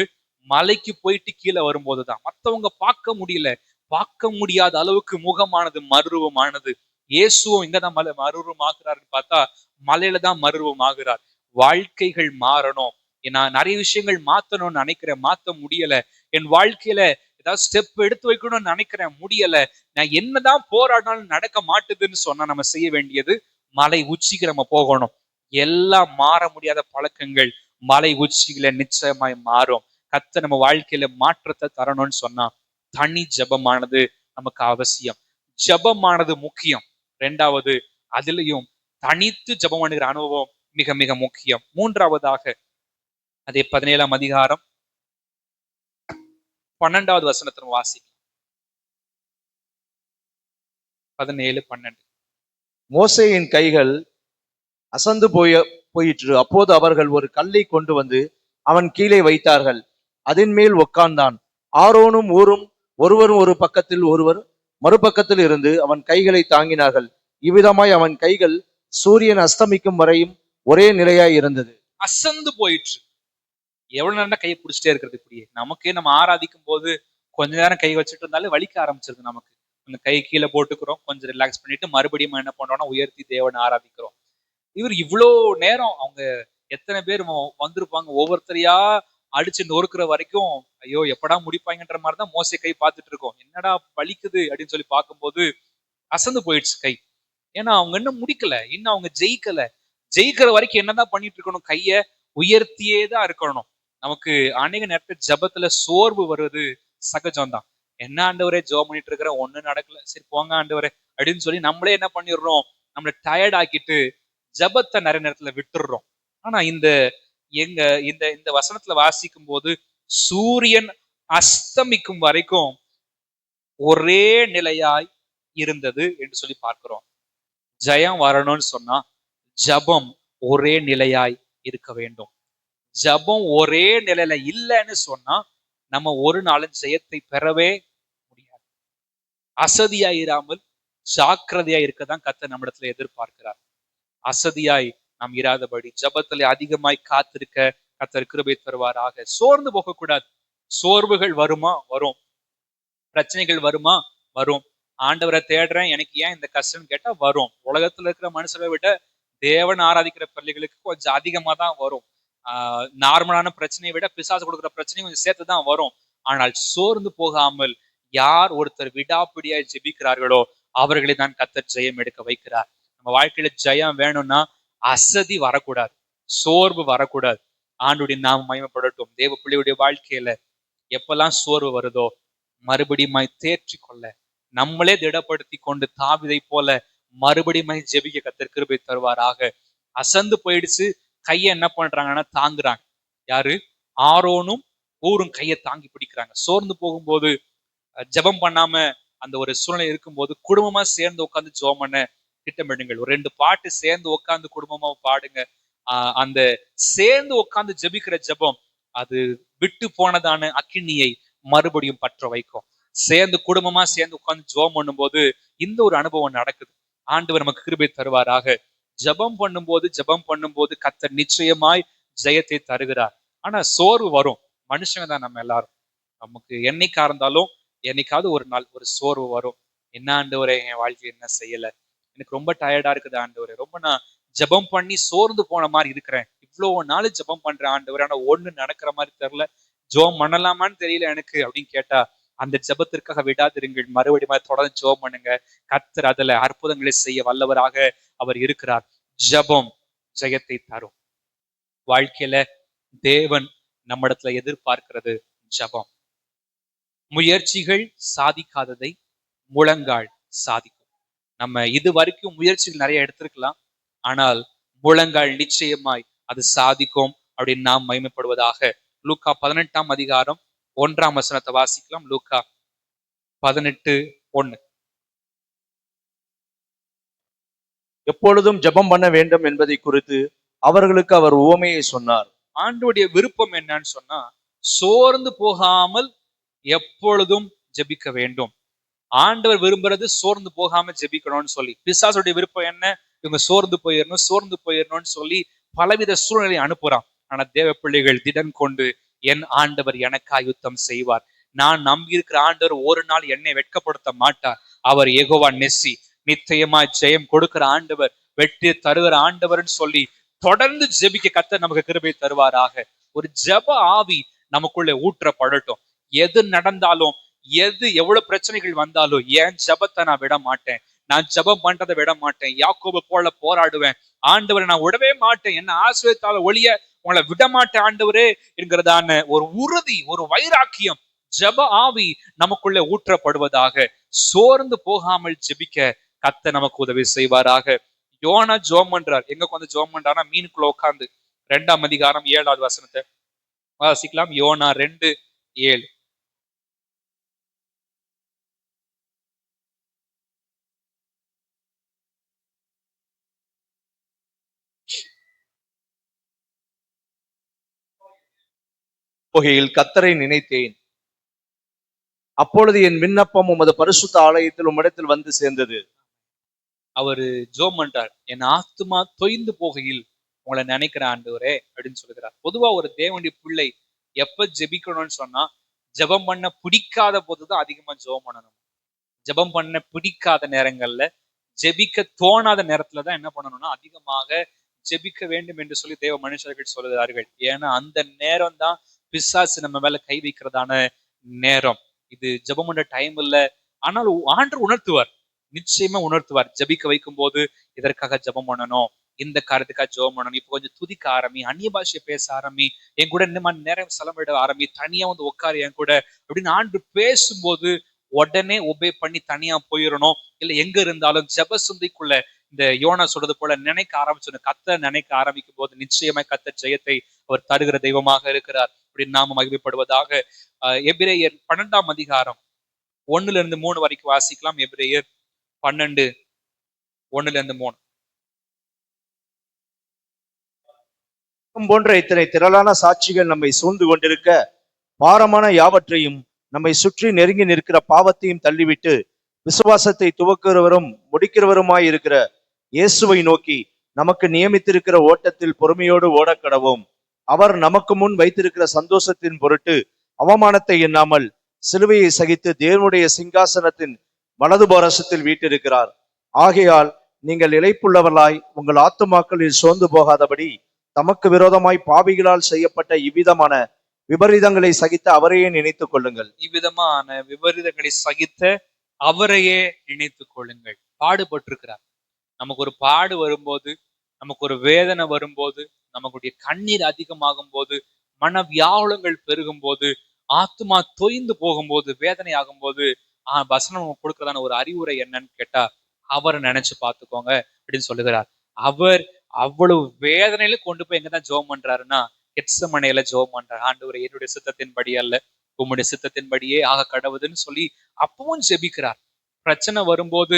[SPEAKER 1] மலைக்கு போயிட்டு கீழே வரும்போதுதான். மத்தவங்க பார்க்க முடியல, பார்க்க முடியாத அளவுக்கு முகமானது மறுரூபமானது. இயேசுவும் இங்கதான் மறுரூபம் ஆகிறாருன்னு பார்த்தா மலையில தான் மறுரூபம் ஆகிறார். வாழ்க்கைகள் மாறணும், நான் நிறைய விஷயங்கள் மாத்தணும்னு நினைக்கிறேன், மாத்த முடியல. என் வாழ்க்கையில ஏதாவது ஸ்டெப் எடுத்து வைக்கணும்னு நினைக்கிறேன், முடியல. நான் என்னதான் போராடினாலும் நடக்க மாட்டுதுன்னு சொன்னா நம்ம செய்ய வேண்டியது மலை உச்சிக்கு நம்ம போகணும். எல்லாம் மாற முடியாத பழக்கங்கள் மலை உச்சியில நிச்சயமாய் மாறும். கர்த்தர் நம்ம வாழ்க்கையில மாற்றத்தை தரணும்னு சொன்னா தனி ஜபமானது நமக்கு அவசியம். ஜபமானது முக்கியம். ரெண்டாவது, அதுலயும் தனித்து ஜபம் பண்ணுகிற அனுபவம் மிக மிக முக்கியம். மூன்றாவதாக அதே 17ஆம் அதிகாரம் 12வது வசனத்தை வாசிக்கலாம். 17:12.
[SPEAKER 2] மோசேயின் கைகள் அசந்து போயிற்று. அப்போது அவர்கள் ஒரு கல்லை கொண்டு வந்து அவன் கீழே வைத்தார்கள், அதன் மேல் உட்கார்ந்தான். ஆரோனும் ஊரும் ஒருவரும் ஒரு பக்கத்தில் ஒருவர் மறுபக்கத்தில் இருந்து அவன் கைகளை தாங்கினார்கள். இவ்விதமாய் அவன் கைகள் சூரியன் அஸ்தமிக்கும் வரையும் ஒரே நிலையாய் இருந்தது.
[SPEAKER 1] அசந்து போயிற்று. எவ்வளவு நேரம் கையை பிடிச்சிட்டே இருக்கிறது, இப்படியே நமக்கே நம்ம ஆராதிக்கும் போது கொஞ்ச நேரம் கை வச்சுட்டு இருந்தாலே வலிக்க ஆரம்பிச்சிருது நமக்கு. அந்த கை கீழே போட்டுக்கிறோம், கொஞ்சம் ரிலாக்ஸ் பண்ணிட்டு மறுபடியும் என்ன பண்றோம்னா உயர்த்தி தேவனை ஆராதிக்கிறோம். இவர் இவ்வளோ நேரம் அவங்க எத்தனை பேர் வந்திருப்பாங்க, ஒவ்வொருத்தரையா அடிச்சு நொறுக்கிற வரைக்கும் ஐயோ எப்படா முடிப்பாங்கன்ற மாதிரிதான் மோசே கை பார்த்துட்டு இருக்கோம். என்னடா வலிக்குது அப்படின்னு சொல்லி பார்க்கும்போது அசந்து போயிடுச்சு கை. ஏன்னா அவங்க இன்னும் முடிக்கல, இன்னும் அவங்க ஜெயிக்கல. ஜெயிக்கிற வரைக்கும் என்னதான் பண்ணிட்டு இருக்கணும், கைய உயர்த்தியே தான் இருக்கணும். நமக்கு அநேக நேரத்தில் ஜெபத்துல சோர்வு வருவது சகஜம்தான். என்ன ஆண்டவரே ஜெபம் பண்ணிட்டு இருக்கிற ஒண்ணு நடக்கல, சரி போங்க ஆண்டவரே அப்படின்னு சொல்லி நம்மளே என்ன பண்ணிடுறோம், நம்மளை டயர்ட் ஆக்கிட்டு ஜெபத்தை நிறைய நேரத்துல விட்டுடுறோம். ஆனா எங்க இந்த இந்த வசனத்துல வாசிக்கும் போது சூரியன் அஸ்தமிக்கும் வரைக்கும் ஒரே நிலையாய் இருந்தது என்று சொல்லி பார்க்கிறோம். ஜெயம் வரணும்னு சொன்னா ஜெபம் ஒரே நிலையாய் இருக்க வேண்டும். ஜெபம் ஒரே நிலையில இல்லைன்னு சொன்னா நம்ம ஒரு நாளும் ஜெயத்தை பெறவே முடியாது. அசதியாயிராமல் ஜாக்கிரதையா இருக்கதான் கர்த்தர் நம்மிடத்துல எதிர்பார்க்கிறார். அசதியாய் நாம் இராதபடி ஜெபத்திலே அதிகமாய் காத்திருக்க கர்த்தர் கிருபை தருவாராக. சோர்ந்து போகக்கூடாது. சோர்வுகள் வருமா? வரும். பிரச்சனைகள் வருமா? வரும். ஆண்டவரை தேடுறேன், எனக்கு ஏன் இந்த கஷ்டம் கேட்டா வரும். உலகத்துல இருக்கிற மனுஷரை விட தேவன் ஆராதிக்கிற பிள்ளைகளுக்கு கொஞ்சம் அதிகமா தான் வரும். நார்மலான பிரச்சனையை விட பிசாசு கொடுக்குற பிரச்சனையும் கொஞ்சம் சேர்த்துதான் வரும். ஆனால் சோர்ந்து போகாமல் யார் ஒருத்தர் விடாப்பிடியாய் ஜெபிக்கிறார்களோ அவர்களை தான் கர்த்தர் ஜெயம் எடுக்க வைக்கிறார். நம்ம வாழ்க்கையில ஜெயம் வேணும்னா அசதி வரக்கூடாது, சோர்வு வரக்கூடாது. ஆண்டுடைய நாமம் மகிமைப்படட்டும். தேவ பிள்ளையுடைய வாழ்க்கையில எப்பெல்லாம் சோர்வு வருதோ மறுபடியும் தேற்றி கொள்ள நம்மளே திடப்படுத்தி கொண்டு தாவீதை போல மறுபடியும் ஜெபிக்க கர்த்தர் கிருபை தருவாராக. அசந்து போயிடுச்சு, கையை என்ன பண்றாங்கன்னா தாங்குறாங்க. யாரு? ஆரோனும் ஊரும் கையை தாங்கி பிடிக்கிறாங்க. சோர்ந்து போகும்போது ஜெபம் பண்ணாம அந்த ஒரு சூழ்நிலை இருக்கும்போது குடும்பமா சேர்ந்து உட்காந்து ஜெபம் பண்ண திட்டமிடுங்கள். ஒரு 2 பாட்டு சேர்ந்து உட்காந்து குடும்பமா பாடுங்க. அந்த சேர்ந்து உட்காந்து ஜெபிக்கிற ஜெபம் அது விட்டு போனதான அக்கினியை மறுபடியும் பற்ற வைக்கும். சேர்ந்து குடும்பமா சேர்ந்து உட்கார்ந்து ஜெபம் பண்ணும்போது இந்த ஒரு அனுபவம் நடக்குது. ஆண்டவர் நமக்கு கிருபை தருவாராக. ஜெபம் பண்ணும்போது கர்த்தர் நிச்சயமாய் ஜெயத்தை தருகிறார். ஆனா சோர்வு வரும். மனுஷங்க தான் நம்ம எல்லாரும். நமக்கு என்னைக்கா இருந்தாலும் என்னைக்காவது ஒரு நாள் ஒரு சோர்வு வரும். என்ன ஆண்டவரே என் வாழ்க்கையில் என்ன செய்யல, எனக்கு ரொம்ப டயர்டா இருக்குது ஆண்டவரே, ரொம்ப நான் ஜெபம் பண்ணி சோர்ந்து போன மாதிரி இருக்கிறேன், இவ்வளவு நாள் ஜெபம் பண்றேன் ஆண்டவரே, ஆனா ஒண்ணு நடக்கிற மாதிரி தெரியல, ஜெபம் பண்ணலாமான்னு தெரியல எனக்கு அப்படின்னு கேட்டா அந்த ஜெபத்திற்காக விடாதிருங்கள். மறுபடியும் தொடர்ந்து ஜெபம் பண்ணுங்க. கர்த்தர் அதுல அற்புதங்களை செய்ய வல்லவராக அவர் இருக்கிறார். ஜெபம் ஜெயத்தை தரும். வாழ்க்கையில தேவன் நம்மிடத்துல எதிர்பார்க்கிறது ஜெபம். முயற்சிகள் சாதிக்காததை முழங்கால் சாதிக்கும். நம்ம இது வரைக்கும் முயற்சிகள் நிறைய எடுத்திருக்கலாம், ஆனால் முழங்கால் நிச்சயமாய் அது சாதிக்கும் அப்படின்னு நாம் மகிமைப்படுவதாக. லூக்கா 18ஆம் அதிகாரம் 1ஆம் வசனத்தை வாசிக்கலாம். லூக்கா 18:1.
[SPEAKER 2] எப்பொழுதும் ஜெபம் பண்ண வேண்டும் என்பதை குறித்து அவர்களுக்கு அவர் உவமையை சொன்னார்.
[SPEAKER 1] ஆண்டவருடைய விருப்பம் என்னன்னு சொன்னா சோர்ந்து போகாமல் எப்பொழுதும் ஜெபிக்க வேண்டும். ஆண்டவர் விரும்புறது சோர்ந்து போகாம ஜெபிக்கணும்னு சொல்லி. பிசாசுடைய விருப்பம் என்ன? இவங்க சோர்ந்து போயிடணும்னு சொல்லி பலவித சூழ்நிலை அனுப்புறான். ஆனா தேவ பிள்ளைகள் திடன் கொண்டு என் ஆண்டவர் எனக்காய் யுத்தம் செய்வார், நான் நம்பி இருக்கிற ஆண்டவர் ஒரு நாள் என்னை வெட்கப்படுத்த மாட்டார், அவர் யெகோவா நெஸ்ஸி, நிச்சயமா ஜெயம் கொடுக்கிற ஆண்டவர், வெற்றி தருகிற ஆண்டவர்னு சொல்லி தொடர்ந்து ஜெபிக்க கர்த்தர் நமக்கு கிருபை தருவாராக. ஒரு ஜெப ஆவி நமக்குள்ள ஊற்றப்படட்டும். எது நடந்தாலும், எவ்வளவு பிரச்சனைகள் வந்தாலும் என் ஜெபத்தை நான் விட மாட்டேன், நான் ஜெபம் பண்றதை விட மாட்டேன், யாக்கோபு போல போராடுவேன், ஆண்டவரை நான் விடவே மாட்டேன், என்ன ஆசீர்வதித்தால ஒழிய உங்களை விட மாட்டேன் ஆண்டவரே என்கிறதான ஒரு உறுதி, ஒரு வைராக்கியம், ஜெப ஆவி நமக்குள்ள ஊற்றப்படுவதாக. சோர்ந்து போகாமல் ஜெபிக்க கர்த்தர் நமக்கு உதவி செய்வாராக. யோனா ஜெபம் பண்றார். எங்க உட்காந்து ஜெபம் பண்றாருன்னா மீனுக்குள்ள உட்கார்ந்து. 2ஆம் அதிகாரம் 7வது வசனத்தை வாசிக்கலாம். யோனா 2:7.
[SPEAKER 2] போகையில் கர்த்தரை நினைத்தேன், அப்பொழுது என் விண்ணப்பம் உமது பரிசுத்த ஆலயத்தில் உம்மிடத்தில் வந்து சேர்ந்தது.
[SPEAKER 1] அவரு ஜெபம் பண்றார். என் ஆத்துமா தொய்ந்து போகையில் உங்களை நினைக்கிற ஆண்டவரே அப்படின்னு சொல்லுகிறார். பொதுவா ஒரு தேவனுடைய பிள்ளை எப்ப ஜெபிக்கணும்னு சொன்னா ஜெபம் பண்ண பிடிக்காத போதுதான் அதிகமா ஜெபம் பண்ணணும். ஜெபம் பண்ண பிடிக்காத நேரங்கள்ல, ஜெபிக்க தோணாத நேரத்துலதான் என்ன பண்ணணும்னா அதிகமாக ஜெபிக்க வேண்டும் என்று சொல்லி தேவ மனுஷர்கள் சொல்லுகிறார்கள். ஏன்னா அந்த நேரம் தான் பிசாசு நம்ம மேல கை வைக்கிறதான நேரம். இது ஜெபம் பண்ற டைம் இல்ல, ஆனால் ஆண்டவர் உணர்த்துவார், நிச்சயமா உணர்த்துவார். ஜெபிக்க வைக்கும் போது இதற்காக ஜெபம் பண்ணணும், இந்த காரியத்துக்காக ஜெபம் பண்ணணும். இப்போ கொஞ்சம் துதிக்க ஆரம்பி, அந்நிய பாஷையை பேச ஆரம்பி, என் கூட இந்த மாதிரி நேரம் செலவிட ஆரம்பி, தனியா வந்து உட்காரு என் கூட அப்படின்னு ஆண்டு பேசும்போது உடனே ஒபே பண்ணி தனியா போயிடணும். இல்ல எங்க இருந்தாலும் ஜெப சிந்தைக்குள்ள இந்த யோனா சொல்றது போல நினைக்க ஆரம்பிச்சோம். கத்த நினைக்க ஆரம்பிக்கும் போது நிச்சயமா கத்த ஜெயத்தை அவர் தருகிற தெய்வமாக இருக்கிறார் அப்படின்னு நாம மகிமைப்படுவதாக. எபிரேயர் 12ஆம் அதிகாரம் 1-3 வரைக்கும் வாசிக்கலாம். எபிரேயர் 12, 1-3.
[SPEAKER 2] போன்ற இத்தனை திரளான சாட்சிகள் நம்மை சூழ்ந்து கொண்டிருக்க, பாரமான யாவற்றையும் நம்மை சுற்றி நெருங்கி நிற்கிற பாவத்தையும் தள்ளிவிட்டு, விசுவாசத்தை துவக்குகிறவரும் முடிக்கிறவருமாய் இருக்கிற இயேசுவை நோக்கி நமக்கு நியமித்திருக்கிற ஓட்டத்தில் பொறுமையோடு ஓடக்கடவோம். அவர் நமக்கு முன் வைத்திருக்கிற சந்தோஷத்தின் பொருட்டு அவமானத்தை எண்ணாமல் சிலுவையை சகித்து தேவனுடைய சிங்காசனத்தின் வலது பாரசத்தில் வீட்டிருக்கிறார். ஆகையால் நீங்கள் இளைப்புள்ளவர்களாய் உங்கள் ஆத்துமாக்களில் சோர்ந்து போகாதபடி தமக்கு விரோதமாய் பாவிகளால் செய்யப்பட்ட இவ்விதமான விபரீதங்களை சகித்த அவரையே நினைத்துக் கொள்ளுங்கள்.
[SPEAKER 1] இவ்விதமான விபரீதங்களை சகித்த அவரையே நினைத்துக் கொள்ளுங்கள். பாடுபட்டிருக்கிறார். நமக்கு ஒரு பாடு வரும்போது, நமக்கு ஒரு வேதனை வரும்போது, நமக்குடைய கண்ணீர் அதிகமாகும் போது, மன வியாகுலங்கள் பெருகும் போது, ஆத்மா தொய்ந்து போகும்போது, வேதனை ஆகும் போது வசனம் கொடுக்கிறதான ஒரு அறிவுரை என்னன்னு கேட்டா, அவரை நினைச்சு பார்த்துக்கோங்க அப்படின்னு சொல்லுகிறார். அவர் அவ்வளவு வேதனையில கொண்டு போய் எங்கதான் ஜெபம் பண்றாருன்னா, கெத்செமனேல ஜெபம் பண்றாரு. ஆண்டவரே, என்னுடைய சித்தத்தின்படி அல்ல உம்முடைய சித்தத்தின்படியே ஆக கடவுதுன்னு சொல்லி அப்பவும் ஜெபிக்கிறார். பிரச்சனை வரும்போது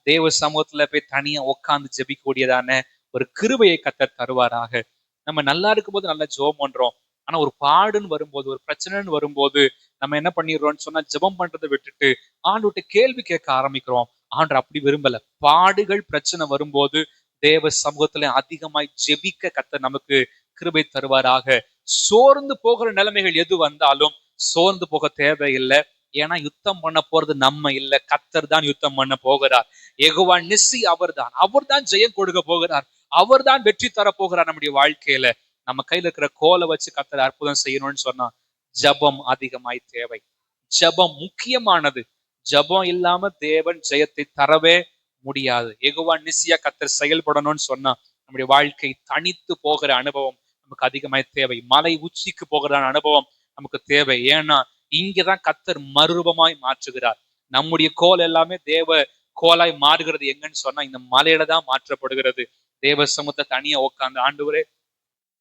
[SPEAKER 1] தேவ சமூகத்துல போய் தனியா உட்கார்ந்து ஜெபிக்கக்கூடியதான ஒரு கிருபையை கர்த்தர் தருவாராக. நம்ம நல்லா இருக்கும்போது நல்லா ஜெபம் பண்றோம். ஆனா ஒரு பாடுன்னு வரும்போது, ஒரு பிரச்சனைன்னு வரும்போது நம்ம என்ன பண்ணிடுறோம்னு சொன்னா, ஜெபம் பண்றதை விட்டுட்டு ஆண்டவர்ட்ட கேள்வி கேட்க ஆரம்பிக்கிறோம். ஆண்டவர் அப்படி விரும்பல. பாடுகள் பிரச்சனை வரும்போது தேவ சமூகத்துல அதிகமாய் ஜெபிக்க கர்த்தர் நமக்கு கிருபை தருவாராக. சோர்ந்து போகிற நிலைமைகள் எது வந்தாலும் சோர்ந்து போக தேவையில்லை. ஏன்னா யுத்தம் பண்ண போறது நம்ம இல்ல, கர்த்தர் தான் யுத்தம் பண்ண போகிறார். யெகோவா நிசி அவர்தான் ஜெயம் கொடுக்க போகிறார். அவர்தான் வெற்றி தர போகிறார் நம்முடைய வாழ்க்கையில. நம்ம கையில இருக்கிற கோலை வச்சு கர்த்தர் அற்புதம் செய்யணும்னு சொன்னா ஜெபம் அதிகமாய் தேவை. ஜெபம் முக்கியமானது. ஜெபம் இல்லாம தேவன் ஜெயத்தை தரவே முடியாது. யெகோவா நிசியா கர்த்தர் செயல்படணும்னு சொன்னா நம்முடைய வாழ்க்கை தனித்து போகிற அனுபவம் நமக்கு அதிகமாய் தேவை. மலை உச்சிக்கு போகிற அனுபவம் நமக்கு தேவை. ஏன்னா இங்கதான் கர்த்தர் மறுரூபமாய் மாற்றுகிறார். நம்முடைய கோல் எல்லாமே தேவ கோலாய் மாறுகிறது எங்கன்னு சொன்னா இந்த மலையில தான் மாற்றப்படுகிறது. தேவ சமூகத்தை தனியா உட்கார்ந்து, ஆண்டவரே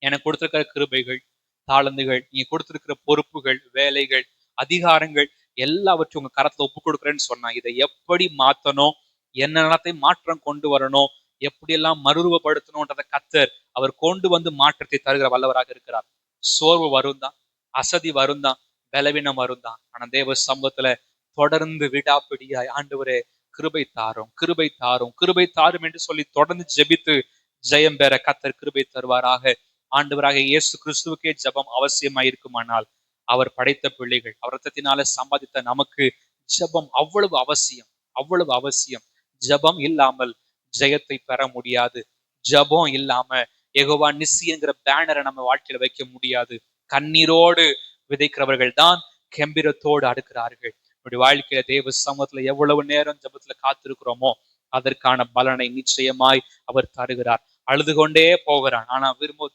[SPEAKER 1] எனக்கு கொடுத்திருக்கிற கிருபைகள், தாளந்துகள், நீங்க கொடுத்திருக்கிற பொறுப்புகள், வேலைகள், அதிகாரங்கள் எல்லாவற்றையும் உங்க கரத்துல ஒப்பு கொடுக்குறேன்னு சொன்னா, இதை எப்படி மாத்தணும், என்னென்னத்தையும் மாற்றம் கொண்டு வரணும், எப்படியெல்லாம் மறுரூபப்படுத்தணும்ன்றத கர்த்தர் அவர் கொண்டு வந்து மாற்றத்தை தருகிற வல்லவராக இருக்கிறார். சோர்வு வரும் தான், அசதி வரும் தான், பலவீனம் வரும் தான். ஆனா தேவ சமூகத்துல தொடர்ந்து விடாப்பிடியாய், ஆண்டவரே கிருபை தாரும், கிருபை தாரும், கிருபை தாரும் என்று சொல்லி தொடர்ந்து ஜெபித்து ஜெயம் பெற கர்த்தர் கிருபை தருவாராக. ஆண்டவராக இயேசு கிறிஸ்துவுக்கே ஜெபம் அவசியமாய் இருக்குமானால், அவர் படைத்த பிள்ளைகள், அவர் ரத்தத்தினால சம்பாதித்த நமக்கு ஜெபம் அவ்வளவு அவசியம், அவ்வளவு அவசியம். ஜெபம் இல்லாமல் ஜெயத்தை பெற முடியாது. ஜெபம் இல்லாம யெகோவா நிசி என்கிற பேனரை நம்ம வாழ்க்கையில வைக்க முடியாது. கண்ணீரோடு விதைக்கிறவர்கள் தான் கெம்பீரத்தோடு அடுக்கிறார்கள். நம்முடைய வாழ்க்கையில தேவ சமூகத்துல எவ்வளவு நேரம் ஜெபத்துல காத்திருக்கிறோமோ அதற்கான பலனை நிச்சயமாய் அவர் தருகிறார். அழுது கொண்டே போகிறான், ஆனா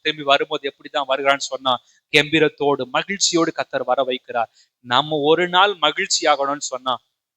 [SPEAKER 1] திரும்பி வரும்போது எப்படிதான் வருகிறான்னு சொன்னா கெம்பீரத்தோடு மகிழ்ச்சியோடு கர்த்தர் வர வைக்கிறார். நம்ம ஒரு நாள் மகிழ்ச்சி ஆகணும்னு சொன்னா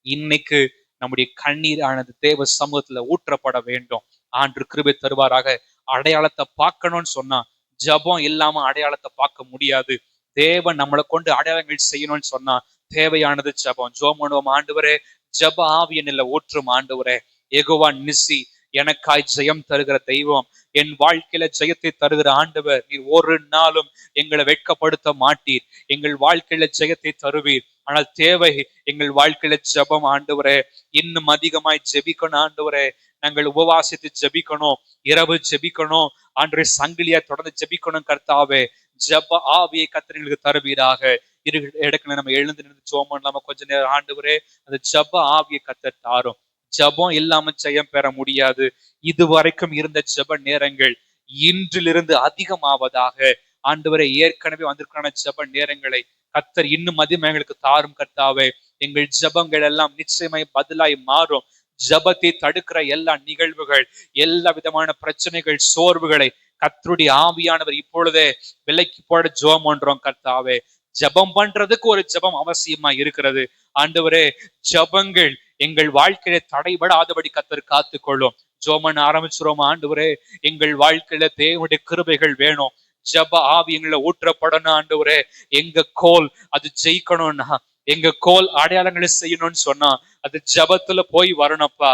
[SPEAKER 1] இன்னைக்கு நம்முடைய கண்ணீர் ஆனது தேவ சமூகத்துல ஊற்றப்பட வேண்டும். ஆண்டு கிருபை தருவாராக. அடையாளத்தை பார்க்கணும்னு சொன்னா ஜெபம் இல்லாம அடையாளத்தை பார்க்க முடியாது. தேவன் நம்மளை கொண்டு அடையாளங்கள் செய்யணும்னு சொன்னா தேவையானது ஜெபம். ஜெபம் பண்ணுவோம். ஆண்டவரே, ஜெப ஆவியனில் ஊற்றும் ஆண்டவரே. யெகோவா நிசி எனக்காய் ஜெயம் தருகிற தெய்வம், என் வாழ்க்கையில ஜெயத்தை தருகிற ஆண்டவர், நீர் ஒரு நாளும் எங்களை வெட்கப்படுத்த மாட்டீர். எங்கள் வாழ்க்கையில ஜெயத்தை தருவீர். ஆனால் தேவை எங்கள் வாழ்க்கையில ஜெபம் ஆண்டவரே. இன்னும் அதிகமாய் ஜெபிக்கணும் ஆண்டவரே. நாங்கள் உபவாசித்து ஜெபிக்கணும், இரவு ஜெபிக்கணும் ஆண்டவரே, சங்கிலியா தொடர்ந்து ஜெபிக்கணும் கர்த்தாவே. ஜெப ஆவியை கர்த்தர் எங்களுக்கு தருவீராக. இரு இடத்துல நம்ம எழுந்து நின்று ஜெபம் பண்ணலாமா கொஞ்ச நேரம்? ஆண்டவரே, அந்த ஜெப ஆவியை கர்த்தர் தாரும். ஜெபம் இல்லாம ஜெயம் பெற முடியாது. இதுவரைக்கும் இருந்த ஜெப நேரங்கள் இன்றிலிருந்து அதிகமாவதாக. ஆண்டவரே, ஏற்கனவே வந்திருக்கான ஜெப நேரங்களை கர்த்தர் இன்னும் அதிகமாக எங்களுக்கு தாரும் கர்த்தாவே. எங்கள் ஜெபங்கள் எல்லாம் நிச்சயமாய் பதிலாய் மாறும். ஜபத்தை தடுக்கிற எல்லா நிகழ்வுகள், எல்லா விதமான பிரச்சனைகள், சோர்வுகளை கர்த்தருடைய ஆவியானவர் இப்பொழுதே விலைக்கு போட ஜெபம் பண்றோம். கர்த்தாவே, ஜபம் பண்றதுக்கு ஒரு ஜபம் அவசியமா இருக்கிறது. ஆண்டவரே, ஜபங்கள் எங்கள் வாழ்க்கையில தடைபடாதபடி கர்த்தர் காத்துக்கொள்ளும். ஜோமன் ஆரம்பிச்சிரோம். ஆண்டவரே, எங்கள் வாழ்க்கையில தேவனுடைய கிருபைகள் வேணும். ஜப ஆவி எங்களை ஊற்றப்படணும். ஆண்டவரே, எங்க கோல் அது ஜெயிக்கணும்னா, எங்க கோல் அடையாளங்களை செய்யணும்னு சொன்னா அது ஜபத்துல போய் வரணும்ப்பா.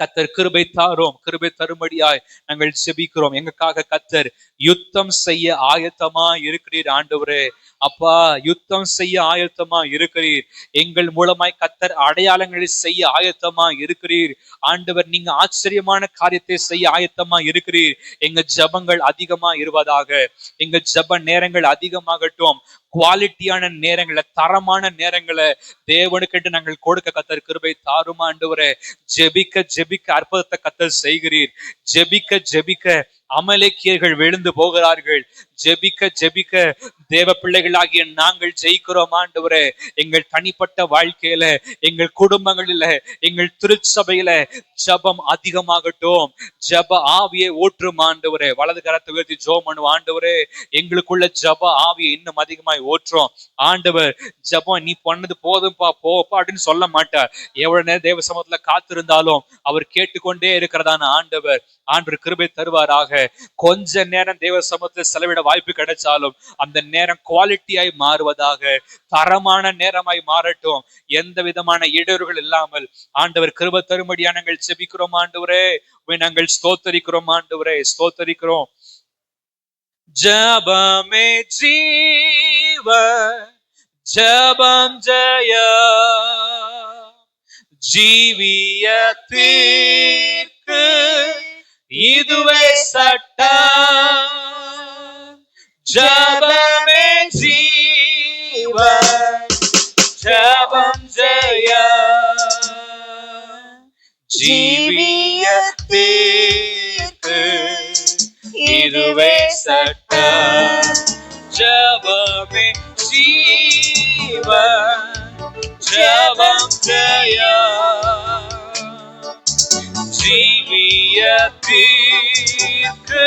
[SPEAKER 1] கத்தர் கிருபை தாரோம். கிருபை தரும்படியாய் நாங்கள் செபிக்கிறோம். எங்களுக்காக கத்தர் யுத்தம் செய்ய ஆயத்தமா இருக்கிறீர். ஆண்டவரே அப்பா, யுத்தம் செய்ய ஆயத்தமா இருக்கிறீர். எங்கள் மூலமாய் கத்தர் அடையாளங்களை செய்ய ஆயத்தமா இருக்கிறீர். ஆண்டவர், நீங்க ஆச்சரியமான காரியத்தை செய்ய ஆயத்தமா இருக்கிறீர். எங்க ஜபங்கள் அதிகமா இருவதாக. எங்க ஜப நேரங்கள் அதிகமாகட்டும். குவாலிட்டியான நேரங்களை, தரமான நேரங்களை தேவனுக்கு நாங்கள் கொடுக்க கத்தர் கிருபை தாரும். ஆண்டவரே, ஜெபிக்க ஜெபிக்க அற்புதத்தை கத்தர் செய்கிறீர். ஜெபிக்க ஜெபிக்க அமலேக்கியர்கள் விழுந்து போகிறார்கள். ஜெபிக்க ஜெபிக்க தேவ பிள்ளைகளாகிய நாங்கள் ஜெயிக்கிறோம். ஆண்டவரே, எங்கள் தனிப்பட்ட வாழ்க்கையில, எங்கள் குடும்பங்களில, எங்கள் திருச்சபையில ஜபம் அதிகமாகட்டும். ஜப ஆவியை ஊற்றும். ஆண்டவரே, வலது கரத்தை உயர்த்தி ஜெபம் பண்ணுவோம். ஆண்டவரே, எங்களுக்குள்ள ஜப ஆவியை இன்னும் அதிகமாய் ஊற்றும். ஆண்டவர், ஜபம் நீ பண்ணது போதும்பா, போப்பா அப்படின்னு சொல்ல மாட்டார். எவ்வளவு நேரம் தேவ சமூகத்துல காத்திருந்தாலும் அவர் கேட்டுக்கொண்டே இருக்கிறதான ஆண்டவர். ஆண்டவர் கிருபை தருவாராக. கொஞ்ச நேரம் தேவ சமூகத்தில் செலவிட வாய்ப்பு கிடைச்சாலும் அந்த நேரம் குவாலிட்டியாய் மாறுவதாக. தரமான நேரமாய் மாறட்டும். எந்த விதமான இடையூறுகள் இல்லாமல் ஆண்டவர் கிருபை தரும்படியா நாங்கள் செபிக்கிறோம். ஆண்டவரே, நாங்கள் ஸ்தோத்தரிக்கிறோம். ஆண்டவரே, ஸ்தோத்தரிக்கிறோம். ஜபமே ஜீவ, ஜபம் ஜெய, ஜீவியத்திற்கு இதுவே சட்டம். ஜபமே ஜீவ, ஜபம் ஜெய, ஜீவியத்திற்கு இதுவே சட்டம். ஜபமே ஜீவ, ஜபம் ஜெய, ஜீவியத்திற்கு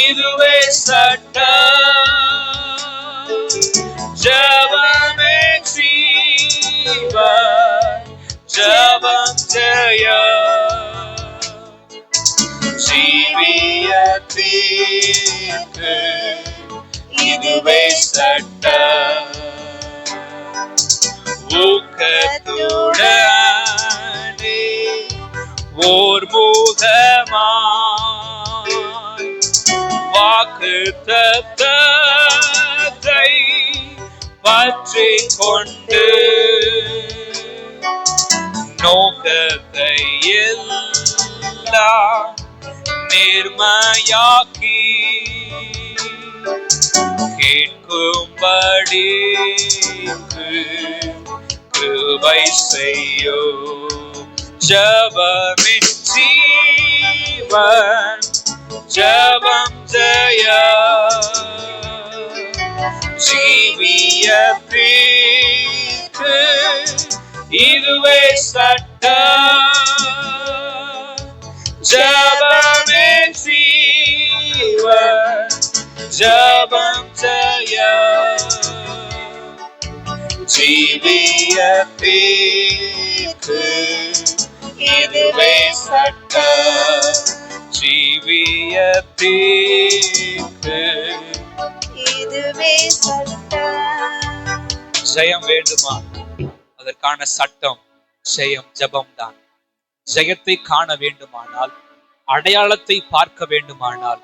[SPEAKER 1] இதுவே சட்டம். ஜபமே ஜீவ, ஜபம் ஜெய, ஜீவியத்திற்கு இதுவே சட்டம். ஊக்கத்துடனே ஓர் முகமாய் வாக்குத்தத்தத்தை பற்றிக் கொண்டு நோக்கத்தை எல்லாம் நேர்மையாக்கி கேட்கும்படி கிருபை செய்யும். ஜபமே ஜீவன், ஜபம் ஜெய, ஜீவியத்திற்கு இதுவே சட்டம். ஜபமே ஜீவன், ஜபம் ஜெய, ஜீவியத்திற்கு இதுவே சட்டம். ஜீவியத்திற்கு இதுவே சட்டம். ஜெயம் வேண்டுமா? அதற்கான சட்டம் ஜெயம், ஜபம் தான். ஜெயத்தை காண வேண்டுமானால், அடையாளத்தை பார்க்க வேண்டுமானால்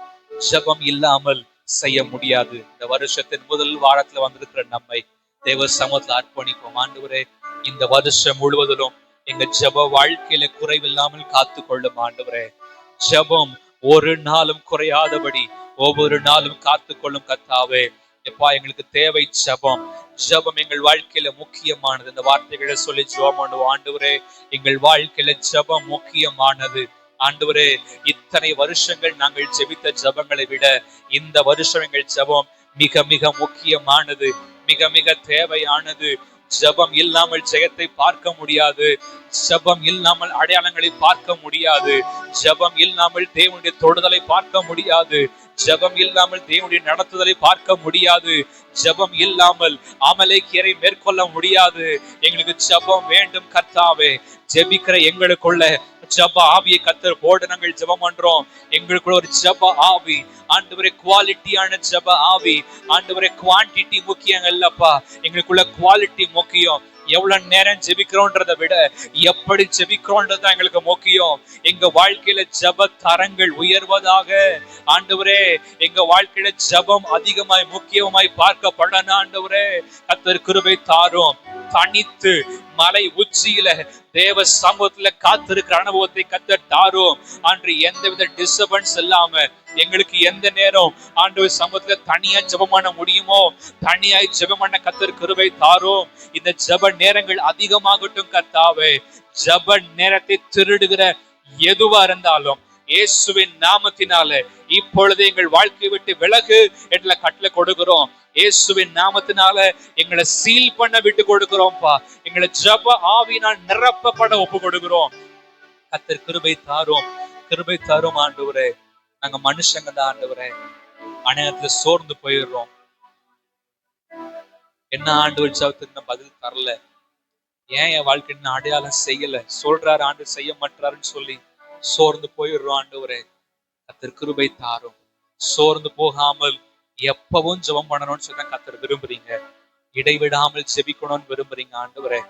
[SPEAKER 1] ஜபம் இல்லாமல் செய்ய முடியாது. இந்த வருஷத்தின் முதல் வாரத்துல வந்திருக்கிற நம்மை தேவ சமூகத்துல அர்ப்பணிப்போம். ஆண்டவரே, இந்த வருஷம் முழுவதிலும் எங்க ஜப வாழ்க்கையில குறைவில்லாமல் காத்து கொள்ளும். ஆண்டவரே, ஜபம் ஒரு நாளும் குறையாதபடி ஒவ்வொரு நாளும் காத்து கொள்ளும். கர்த்தாவே, எப்பா, எங்களுக்கு தேவை ஜபம். ஜபம் எங்கள் வாழ்க்கையில முக்கியமானது. இந்த வார்த்தைகளை சொல்லி ஜெபம் பண்ணுவோம். ஆண்டவரே, எங்கள் வாழ்க்கையில ஜபம் முக்கியமானது. ஆண்டவரே, இத்தனை வருஷங்கள் நாங்கள் ஜெபித்த ஜபங்களை விட இந்த வருஷம் எங்கள் ஜபம் மிக மிக முக்கியமானது. மிக மிக தேவையானது. ஜெபம் இல்லாமல் ஜெயத்தை பார்க்க முடியாது. ஜெபம் இல்லாமல் அடையாளங்களை பார்க்க முடியாது. ஜெபம் இல்லாமல் தேவனுடைய தொடுதலை பார்க்க முடியாது. ஜெபம் இல்லாமல் தேவனுடைய நடத்துதலை பார்க்க முடியாது. ஜெபம் இல்லாமல் அமலேக்கியரை மேற்கொள்ள முடியாது. எங்களுக்கு ஜெபம் வேண்டும் கர்த்தாவே. ஜெபிக்கிற எங்களுக்குள்ள ஜெப ஆவியை கர்த்தர் போடு. நாங்கள் ஜெபம் பண்றோம். எங்களுக்குள்ள ஒரு ஜெப ஆவி ஆண்டவரே, குவாலிட்டியான ஜெப ஆவி ஆண்டவரே. குவான்டிட்டி முக்கியம் இல்லப்பா, எங்களுக்குள்ள குவாலிட்டி முக்கியம். எவ்வளவு நேரம் ஜெபிக்கிறோன்றதை விட எப்படி ஜெபிக்கிறோன்றதுதான் எங்களுக்கு முக்கியம். எங்க வாழ்க்கையில ஜெப தரங்கள் உயர்வதாக ஆண்டவரே. எங்க வாழ்க்கையில ஜெபம் அதிகமாய் முக்கியமாய் பார்க்கப்படணும் ஆண்டவரே. கர்த்தர் கிருபை தாரும். தனித்து மலை உச்சியில தேவ சமூகத்துல காத்திருக்கிற அனுபவத்தை கர்த்தர் தாரும். அன்று எந்தவித டிஸ்டர்பன்ஸ் இல்லாம எங்களுக்கு எந்த நேரம் ஆண்டவர் சமூகத்துல தனியா ஜெபம் பண்ண முடியுமோ தனியாய் ஜெபம் பண்ண கர்த்தர் கிருபை தாரும். இந்த ஜெப நேரங்கள் அதிகமாகட்டும் கர்த்தாவே. ஜெப நேரத்தை திருடுகிற எதுவா இருந்தாலும் இயேசுவின் நாமத்தினால இப்பொழுது எங்கள் வாழ்க்கையை விட்டு விலகு என்ற கட்டளை கொடுக்கிறோம். இயேசுவின் நாமத்தினால எங்களை சீல் பண்ண விட்டு கொடுக்கிறோம்ப்பா. எங்களை ஜெப ஆவியினால் நிரப்பப்பட ஒப்பு கொடுக்கிறோம். கர்த்தர் கிருபை தாரும், கிருபை தாரும் ஆண்டவரே. நாங்க மனுஷங்க தான் ஆண்டவரே, அநேகத்துல சோர்ந்து போயிடுறோம். என்ன ஆண்டவர் ஜெபத்துக்கு பதில் தரல, ஏன் என் வாழ்க்கைன்னு அடையாளம் செய்யல, சொல்றாரு ஆண்டு செய்ய மாட்டாருன்னு சொல்லி சோர்ந்து போயிடுறோம் ஆண்டவரே. கர்த்தர் கிருபை தாரும். சோர்ந்து போகாமல் எப்பவும் ஜெபம் பண்ணணும்னு சொல்லி கர்த்தர் விரும்புறீங்க. இடைவிடாமல் ஜெபிக்கணும்னு விரும்புறீங்க ஆண்டவரே.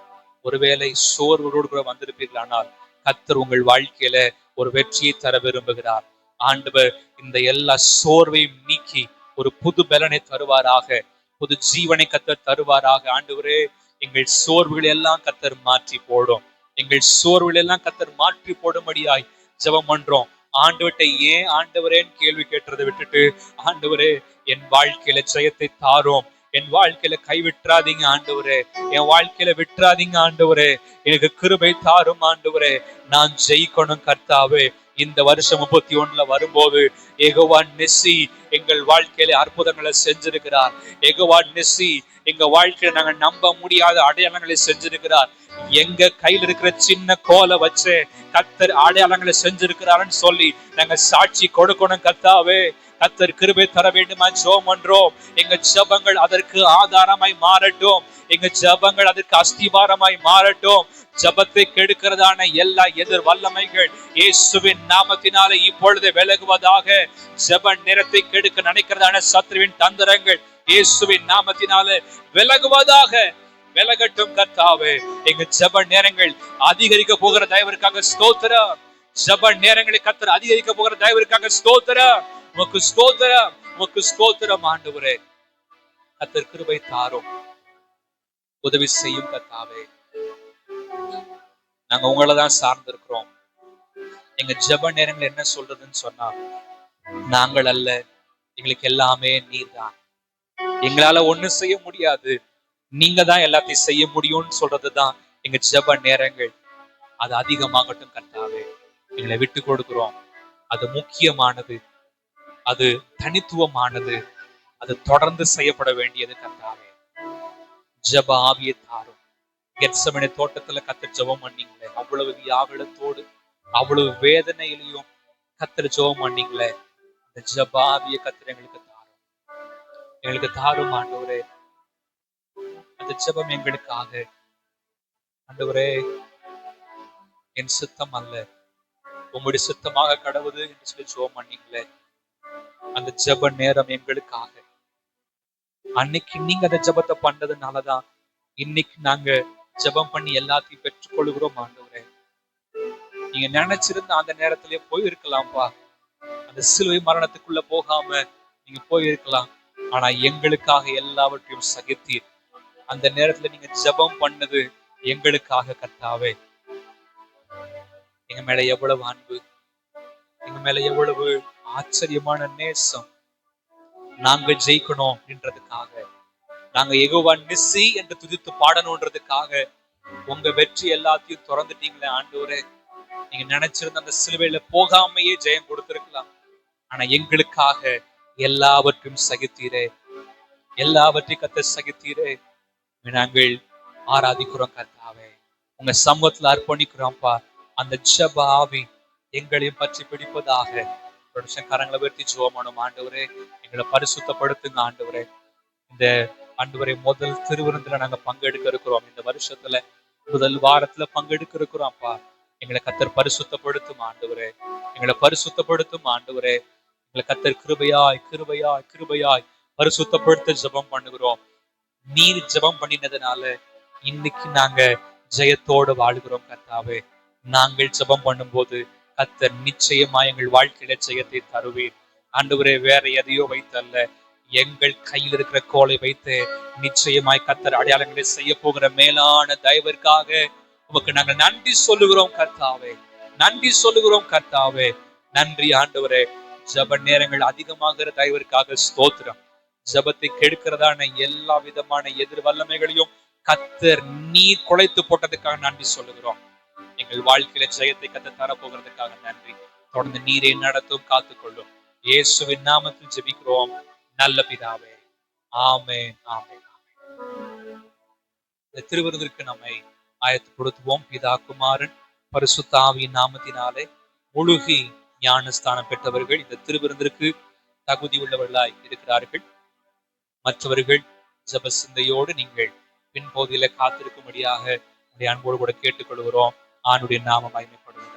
[SPEAKER 1] ஒருவேளை சோர்வோடு கூட வந்திருப்பீர்கள், ஆனால் கர்த்தர் உங்கள் வாழ்க்கையில ஒரு வெற்றியை தர விரும்புகிறார். ஆண்டவர் இந்த எல்லா சோர்வையும் நீக்கி ஒரு புது பலனை தருவாராக, புது ஜீவனை கர்த்தர் தருவாராக. ஆண்டவரே, எங்கள் சோர்வுகள் எல்லாம் கர்த்தர் மாற்றி போடும். எங்கள் சோர்வுகள் எல்லாம் கர்த்தர் மாற்றி போடும்படியாய் ஜெபம் பண்றோம். ஆண்டவர்கிட்ட ஏன் ஆண்டவரேன்னு கேள்வி கேட்டதை விட்டுட்டு, ஆண்டவரே என் வாழ்க்கையில ஜெயத்தை தாரும், என் வாழ்க்கையில கைவிட்டுறாதீங்க ஆண்டவரே, என் வாழ்க்கையில விட்டுறாதீங்க ஆண்டவரே, எனக்கு கிருபை தாரும் ஆண்டவரே. நான் ஜெயிக்கணும் கர்த்தாவே. இந்த வருஷம் 31 வரும்போது யெகோவா நிசி எங்கள் வாழ்க்கையில அற்புதங்களை செஞ்சிருக்கிறார். யெகோவா நிசி எங்க வாழ்க்கையில நாங்க நம்ப முடியாத அடையாளங்களை செஞ்சிருக்கிறார். எங்க கையில் இருக்கிற சின்ன கோலை வச்சு கர்த்தர் அடையாளங்களை செஞ்சிருக்கிறாருன்னு சொல்லி நாங்க சாட்சி கொடுக்கணும் கர்த்தாவே. கர்த்தர் கிருபை தர வேண்டுமா ஜெபம் பண்றோம். எங்க ஜெபங்கள் அதற்கு ஆதாரமாய் மாறட்டும். எங்க ஜெபங்கள் அதற்கு அஸ்திபாரமாய் மாறட்டும். ஜெபத்தை கெடுக்கிறதான எல்லா எதிர் வல்லமைகள் இயேசுவின் நாமத்தினாலே இப்பொழுது விலகுவதாக. ஜெப நேரத்தை கெடுக்க நினைக்கிறதான சத்ருவின் தந்திரங்கள் இயேசுவின் நாமத்தினாலே விலகுவதாக. விலகட்டும் கர்த்தாவே. எங்க ஜெப நேரங்கள் அதிகரிக்க போகிற தயவிற்காக ஸ்தோத்திரம். ஜெப நேரங்களை கர்த்தர் அதிகரிக்க போகிற தயவிற்காக ஸ்தோத்திரம். உமக்கு ஸ்தோத்திரம், உமக்கு ஸ்தோத்திரம் ஆண்டவரே. கர்த்தர் கிருபை தாரும், உதவி செய்யும் கர்த்தாவே. நாங்க உங்களை தான் சார்ந்து இருக்கிறோம். எங்க ஜெப நேரங்கள் என்ன சொல்றதுன்னு சொன்னா, நாங்கள் அல்ல, எங்களுக்கு எல்லாமே நீர்தான். எங்களால ஒண்ணு செய்ய முடியாது, நீங்க தான் எல்லாத்தையும் செய்ய முடியும்னு சொல்றதுதான் எங்க ஜெப நேரங்கள். அது அதிகமாகட்டும் கர்த்தாவே. எங்களை விட்டு கொடுக்கிறோம். அது முக்கியமானது, அது தனித்துவமானது, அது தொடர்ந்து செய்யப்பட வேண்டியது கர்த்தாவே. ஜெப ஆவியை தாரும். கெத்செமனே தோட்டத்துல கர்த்தர் ஜெபம் பண்ணீங்களே, அவ்வளவு வியாகுலத்தோடு அவ்வளவு வேதனையிலையும் கர்த்தர் ஜெபம் பண்ணீங்களே, இந்த ஜெப ஆவியை கர்த்தர் எங்களுக்கு தாரும், எங்களுக்கு தாரும் ஆண்டவரே. அந்த ஜெபம் எங்களுக்காக ஆண்டவரே, என் சித்தம் அல்ல உங்களுடைய சித்தமாக கடவுது என்று சொல்லி ஜெபம் பண்ணீங்களே, அந்த ஜெப நேரம் எங்களுக்காக. அன்னைக்கு நீங்க அந்த ஜெபத்தை பண்ணதுனாலதான் இன்னைக்கு நாங்க ஜெபம் பண்ணி எல்லாத்தையும் பெற்றுக் கொள்கிறோம் ஆண்டவரே. நீங்க நினைச்சிருந்த அந்த நேரத்திலேயே போயிருக்கலாம்ப்பா, அந்த சிலுவை மரணத்துக்குள்ள போகாம நீங்க போயிருக்கலாம். ஆனா எங்களுக்காக எல்லாவற்றையும் சகித்தீர். அந்த நேரத்துல நீங்க ஜெபம் பண்ணது எங்களுக்காக கர்த்தாவே. எங்க மேல எவ்வளவு அன்பு, எங்க மேல எவ்வளவு ஆச்சரியமான நேசம். நாங்க ஜெயிக்கணும் என்றதுக்காக, நாங்க யெகோவா நிசி என்று துதித்து பாடணும்ன்றதுக்காக உங்க வெற்றி எல்லாத்தையும் திறந்துட்டீங்களே ஆண்டவரே. நீங்க நினைச்சிருந்த அந்த சிலுவையில போகாமையே ஜெயம் கொடுத்திருக்கலாம். ஆனா எங்களுக்காக எல்லாவற்றையும் சகித்தீரே. எல்லாவற்றையும் கர்த்தர் சகித்தீரே. நாங்கள் ஆராதிக்கிறோம் கர்த்தாவே. உங்க சமூகத்துல அர்ப்பணிக்கிறோம்ப்பா. அந்த ஜெப ஆவி எங்களையும் பற்றி பிடிப்பதாக. ஒரு நிமிஷம் கரங்களை உயர்த்தி ஜெபம் பண்ணும். ஆண்டவரே, எங்களை பரிசுத்தப்படுத்துங்க ஆண்டவரே. இந்த ஆண்டவரே முதல் திருவிருந்துல நாங்க பங்கெடுக்க இருக்கிறோம். இந்த வருஷத்துல முதல் வாரத்துல பங்கெடுக்க இருக்கிறோம்ப்பா. எங்களை கர்த்தர் பரிசுத்தப்படுத்தும் ஆண்டவரே. எங்களை பரிசுத்தப்படுத்தும் ஆண்டவரே. எங்களை கர்த்தர் கிருபையாய் கிருபையாய் கிருபையாய் பரிசுத்தப்படுத்த ஜெபம் பண்ணுகிறோம். நீர் ஜெபம் பண்ணினதுனால இன்னைக்கு நாங்க ஜெயத்தோடு வாழ்கிறோம் கர்த்தாவே. நாங்கள் ஜெபம் பண்ணும்போது கர்த்தர் நிச்சயமா எங்கள் வாழ்க்கையில ஜெயத்தை தருவீர் ஆண்டவரே. வேற எதையோ வைத்தல்ல, எங்கள் கையில் இருக்கிற கோலை வைத்து நிச்சயமாய் கர்த்தர் அடையாளங்களை செய்ய போகிற மேலான தயவிற்காக உமக்கு நாங்கள் நன்றி சொல்லுகிறோம் கர்த்தாவே. நன்றி சொல்லுகிறோம் கர்த்தாவே. நன்றி ஆண்டவரே. ஜெப நேரங்கள் அதிகமாகிற தயவிற்காக ஸ்தோத்திரம். ஜெபத்தை கெடுக்கிறதான எல்லா விதமான எதிர் வல்லமைகளையும் கர்த்தர் நீர் குலைத்து போட்டதுக்காக நன்றி சொல்லுகிறோம். எங்கள் வாழ்க்கையில ஜெயத்தை கர்த்தர் தர போகிறதுக்காக நன்றி. தொடர்ந்து நீரே நடத்தும், காத்துக்கொள்ளும். இயேசுவின் நாமத்தில் ஜெபிக்கிறோம் நல்ல பிதாவே. ஆமென், ஆமென், ஆமென். இந்த திருவிருந்திற்கு நம்மை ஆயத்தப்படுத்துவோம். பிதா, குமாரன், பரிசுத்த ஆவியின் நாமத்தினாலே முழுகி ஞானஸ்தானம் பெற்றவர்கள் இந்த திருவிருந்திற்கு தகுதி உள்ளவர்களாய் இருக்கிறார்கள். மற்றவர்கள் ஜெப சிந்தையோடு நீங்கள் பின்பகுதியில காத்திருக்கும்படியாக அன்போடு கூட கேட்டுக்கொள்கிறோம். ஆண்டுடைய நாமம் மகிமைப்படுவதாக.